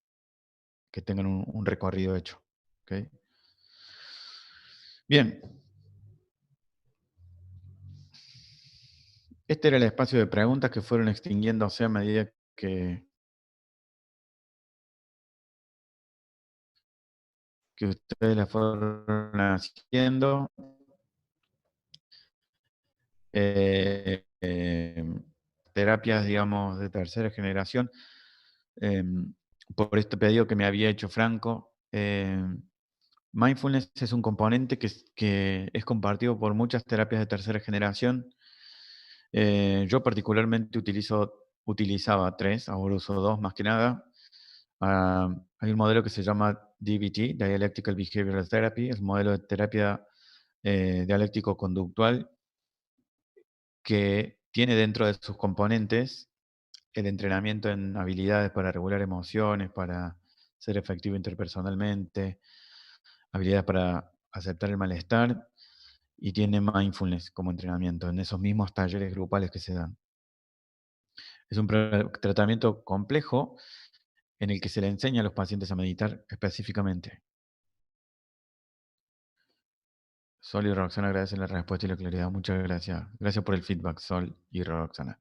tengan un recorrido hecho. ¿Ok? Bien, este era el espacio de preguntas que fueron extinguiéndose a medida que ustedes las fueron haciendo. Terapias, digamos, de tercera generación. Por este pedido que me había hecho Franco, mindfulness es un componente que es compartido por muchas terapias de tercera generación. Yo particularmente utilizaba 3, ahora uso 2 más que nada. Hay un modelo que se llama DBT, Dialectical Behavioral Therapy, es un modelo de terapia dialéctico-conductual, que tiene dentro de sus componentes el entrenamiento en habilidades para regular emociones, para ser efectivo interpersonalmente, habilidades para aceptar el malestar, y tiene mindfulness como entrenamiento en esos mismos talleres grupales que se dan. Es un tratamiento complejo en el que se le enseña a los pacientes a meditar específicamente. Sol y Roxana agradecen la respuesta y la claridad. Muchas gracias. Gracias por el feedback, Sol y Roxana.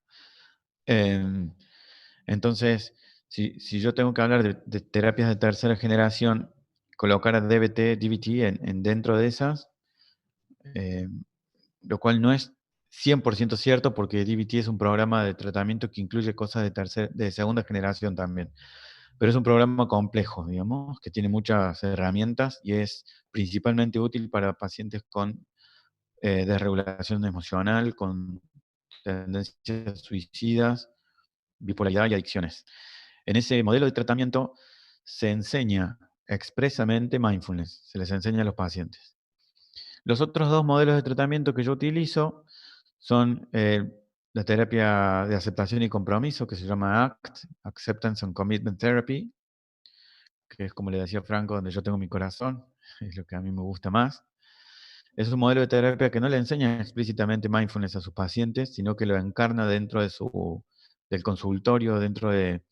Em, entonces, si yo tengo que hablar de terapias de tercera generación, colocar a DBT dentro de esas, lo cual no es 100% cierto porque DBT es un programa de tratamiento que incluye cosas de segunda generación también. Pero es un programa complejo, digamos, que tiene muchas herramientas y es principalmente útil para pacientes con desregulación emocional, con tendencias suicidas, bipolaridad y adicciones. En ese modelo de tratamiento se enseña expresamente mindfulness, se les enseña a los pacientes. Los otros dos modelos de tratamiento que yo utilizo son la terapia de aceptación y compromiso, que se llama ACT, Acceptance and Commitment Therapy, que es como le decía Franco, donde yo tengo mi corazón, es lo que a mí me gusta más. Es un modelo de terapia que no le enseña explícitamente mindfulness a sus pacientes, sino que lo encarna dentro del consultorio, dentro de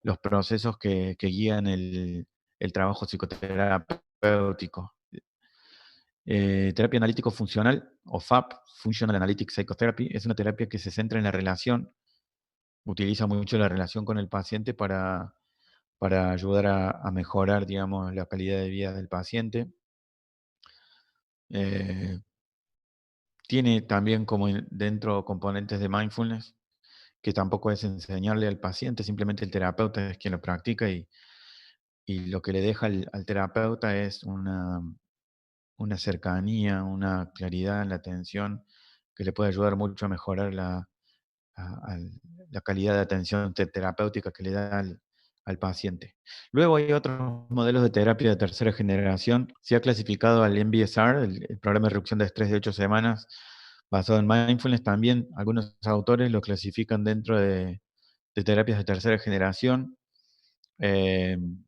los procesos que guían el trabajo psicoterapéutico. Terapia analítico-funcional, o FAP, Functional Analytic Psychotherapy, es una terapia que se centra en la relación, utiliza mucho la relación con el paciente para ayudar a mejorar, digamos, la calidad de vida del paciente. Tiene también como dentro componentes de mindfulness, que tampoco es enseñarle al paciente, simplemente el terapeuta es quien lo practica y lo que le deja al terapeuta es una cercanía, una claridad en la atención que le puede ayudar mucho a mejorar la calidad de atención terapéutica que le da al paciente. Luego hay otros modelos de terapia de tercera generación. Se ha clasificado al MBSR, el programa de reducción de estrés de 8 semanas, basado en mindfulness. También algunos autores lo clasifican dentro de terapias de tercera generación. El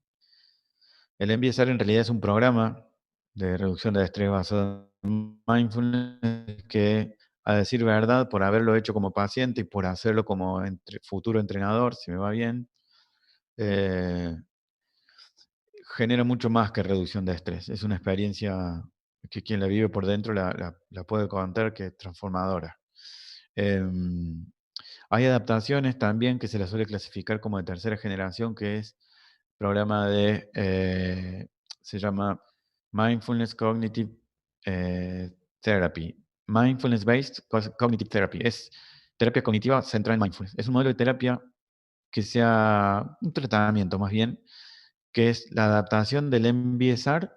MBSR en realidad es un programa de reducción de estrés basado en mindfulness que, a decir verdad, por haberlo hecho como paciente y por hacerlo como futuro entrenador, si me va bien, eh, genera mucho más que reducción de estrés. Es una experiencia que quien la vive por dentro la puede contar, que es transformadora. Hay adaptaciones también que se las suele clasificar como de tercera generación, que es programa se llama Mindfulness Cognitive Therapy. Mindfulness Based Cognitive Therapy. Es terapia cognitiva centrada en mindfulness. Es un modelo de terapia que sea un tratamiento más bien, que es la adaptación del MBSR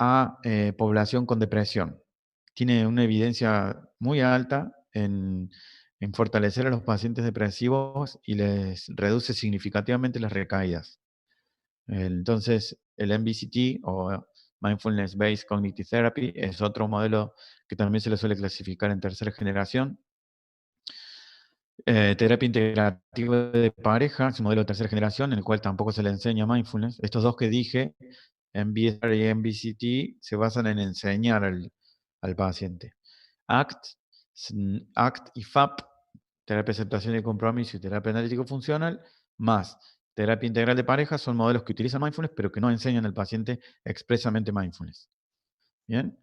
a población con depresión. Tiene una evidencia muy alta en fortalecer a los pacientes depresivos y les reduce significativamente las recaídas. Entonces, el MBCT o Mindfulness Based Cognitive Therapy es otro modelo que también se le suele clasificar en tercera generación. Terapia integrativa de pareja es un modelo de tercera generación en el cual tampoco se le enseña mindfulness. Estos dos que dije, MBSR y MBCT, se basan en enseñar al paciente. ACT, ACT y FAP, terapia de aceptación y compromiso y terapia analítico-funcional, más terapia integral de pareja, son modelos que utilizan mindfulness, pero que no enseñan al paciente expresamente mindfulness. ¿Bien?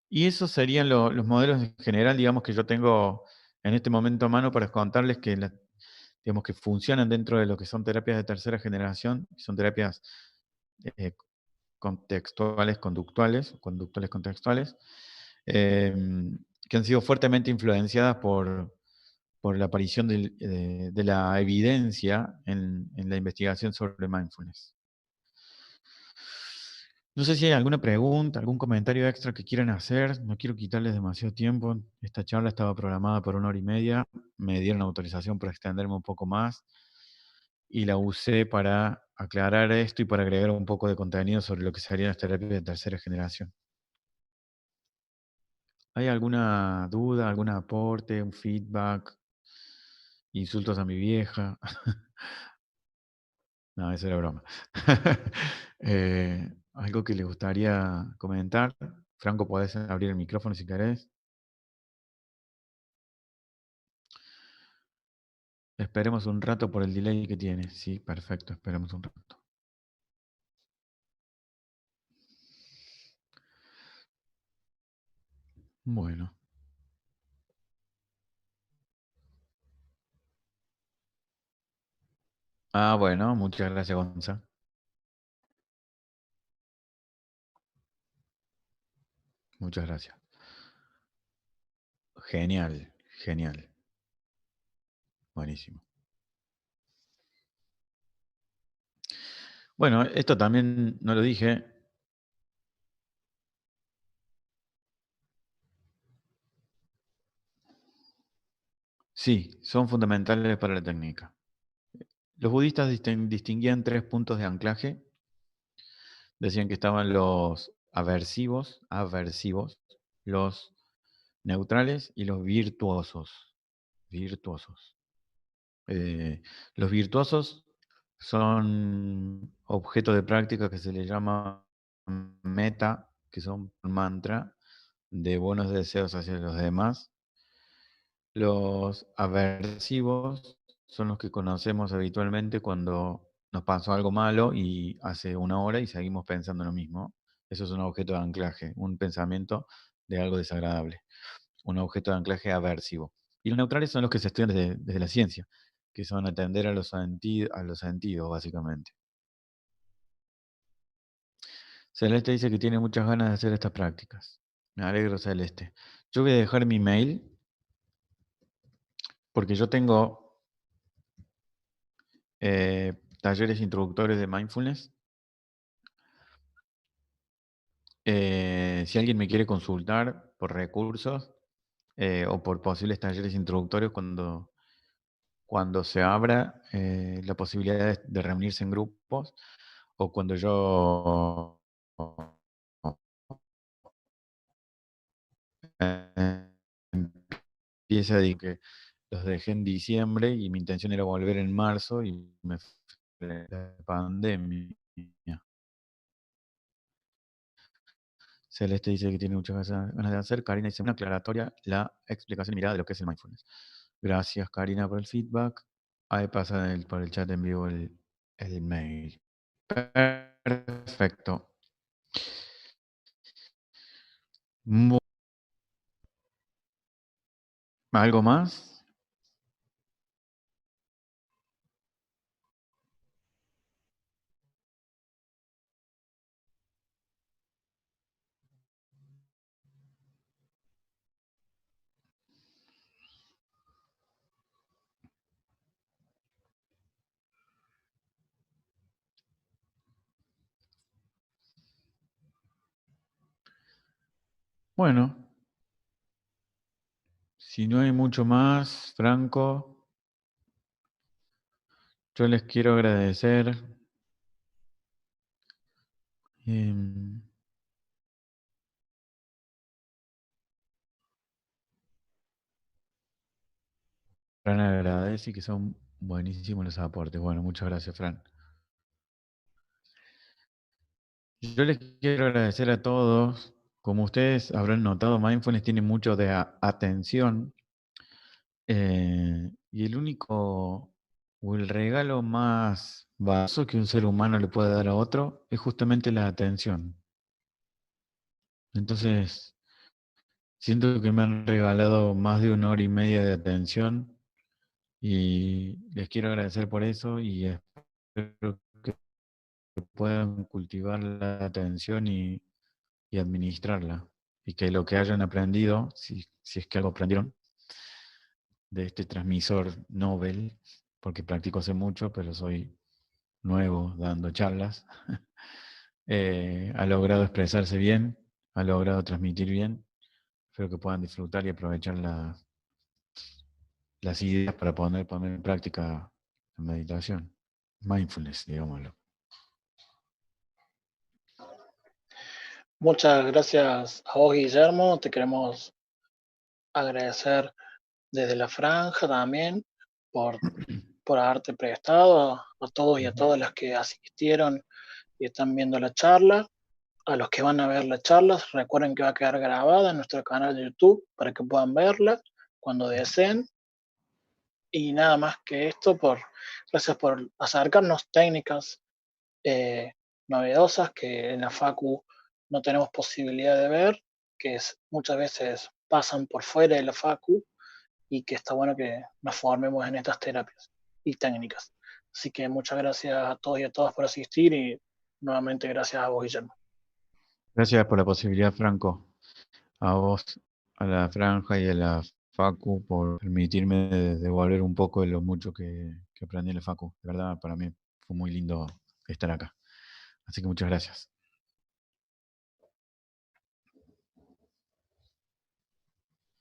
Y esos serían los modelos en general, digamos, que yo tengo en este momento a mano para contarles que, digamos, que funcionan dentro de lo que son terapias de tercera generación, que son terapias eh, contextuales, conductuales contextuales, que han sido fuertemente influenciadas por la aparición de la evidencia en la investigación sobre mindfulness. No sé si hay alguna pregunta, algún comentario extra que quieran hacer. No quiero quitarles demasiado tiempo. Esta charla estaba programada por 1 hora y media. Me dieron autorización para extenderme un poco más. Y la usé para aclarar esto y para agregar un poco de contenido sobre lo que serían las terapias de tercera generación. ¿Hay alguna duda, algún aporte, un feedback? Insultos a mi vieja. No, eso era broma. ¿Algo que le gustaría comentar? Franco, podés abrir el micrófono si querés. Esperemos un rato por el delay que tiene. Sí, perfecto, esperemos un rato. Bueno. Ah, bueno, muchas gracias, Gonza. Muchas gracias. Genial, genial. Buenísimo. Bueno, esto también no lo dije. Sí, son fundamentales para la técnica. Los budistas distinguían 3 puntos de anclaje. Decían que estaban los aversivos, los neutrales y los virtuosos. Virtuosos. Los virtuosos son objetos de práctica que se le llama meta, que son mantra de buenos deseos hacia los demás. Los aversivos son los que conocemos habitualmente cuando nos pasó algo malo y hace una hora y seguimos pensando lo mismo. Eso es un objeto de anclaje, un pensamiento de algo desagradable, un objeto de anclaje aversivo. Y los neutrales son los que se estudian desde la ciencia, que son atender a los sentidos, básicamente. Celeste dice que tiene muchas ganas de hacer estas prácticas. Me alegro, Celeste. Yo voy a dejar mi mail porque yo tengo talleres introductorios de mindfulness. Si alguien me quiere consultar por recursos o por posibles talleres introductorios cuando se abra la posibilidad de reunirse en grupos o cuando yo empiece a decir que los dejé en diciembre y mi intención era volver en marzo y me fue la pandemia. Celeste dice que tiene muchas ganas de hacer. Karina dice una aclaratoria, la explicación y mirada de lo que es el mindfulness. Gracias, Karina, por el feedback. Ahí pasa por el chat en vivo el mail. Perfecto. ¿Algo más? Bueno, si no hay mucho más, Franco, yo les quiero agradecer. Fran agradece y que son buenísimos los aportes. Bueno, muchas gracias, Fran. Yo les quiero agradecer a todos. Como ustedes habrán notado, Mindfulness tiene mucho de atención. Y el único o el regalo más valioso que un ser humano le puede dar a otro es justamente la atención. Entonces, siento que me han regalado más de 1 hora y media de atención y les quiero agradecer por eso y espero que puedan cultivar la atención y administrarla. Y que lo que hayan aprendido, si es que algo aprendieron, de este transmisor Nobel, porque practico hace mucho, pero soy nuevo dando charlas, ha logrado expresarse bien, ha logrado transmitir bien. Espero que puedan disfrutar y aprovechar las ideas para poner en práctica la meditación. Mindfulness, digámoslo. Muchas gracias a vos, Guillermo. Te queremos agradecer desde la franja también por, por haberte prestado a todos y a todas las que asistieron y están viendo la charla. A los que van a ver la charla, recuerden que va a quedar grabada en nuestro canal de YouTube para que puedan verla cuando deseen. Y nada más que esto, gracias por acercarnos técnicas novedosas que en la Facu no tenemos posibilidad de ver que muchas veces pasan por fuera de la facu y que está bueno que nos formemos en estas terapias y técnicas. Así que muchas gracias a todos y a todas por asistir y nuevamente gracias a vos, Guillermo. Gracias por la posibilidad, Franco. A vos, a la Franja y a la Facu por permitirme devolver un poco de lo mucho que aprendí en la Facu. De verdad, para mí fue muy lindo estar acá. Así que muchas gracias.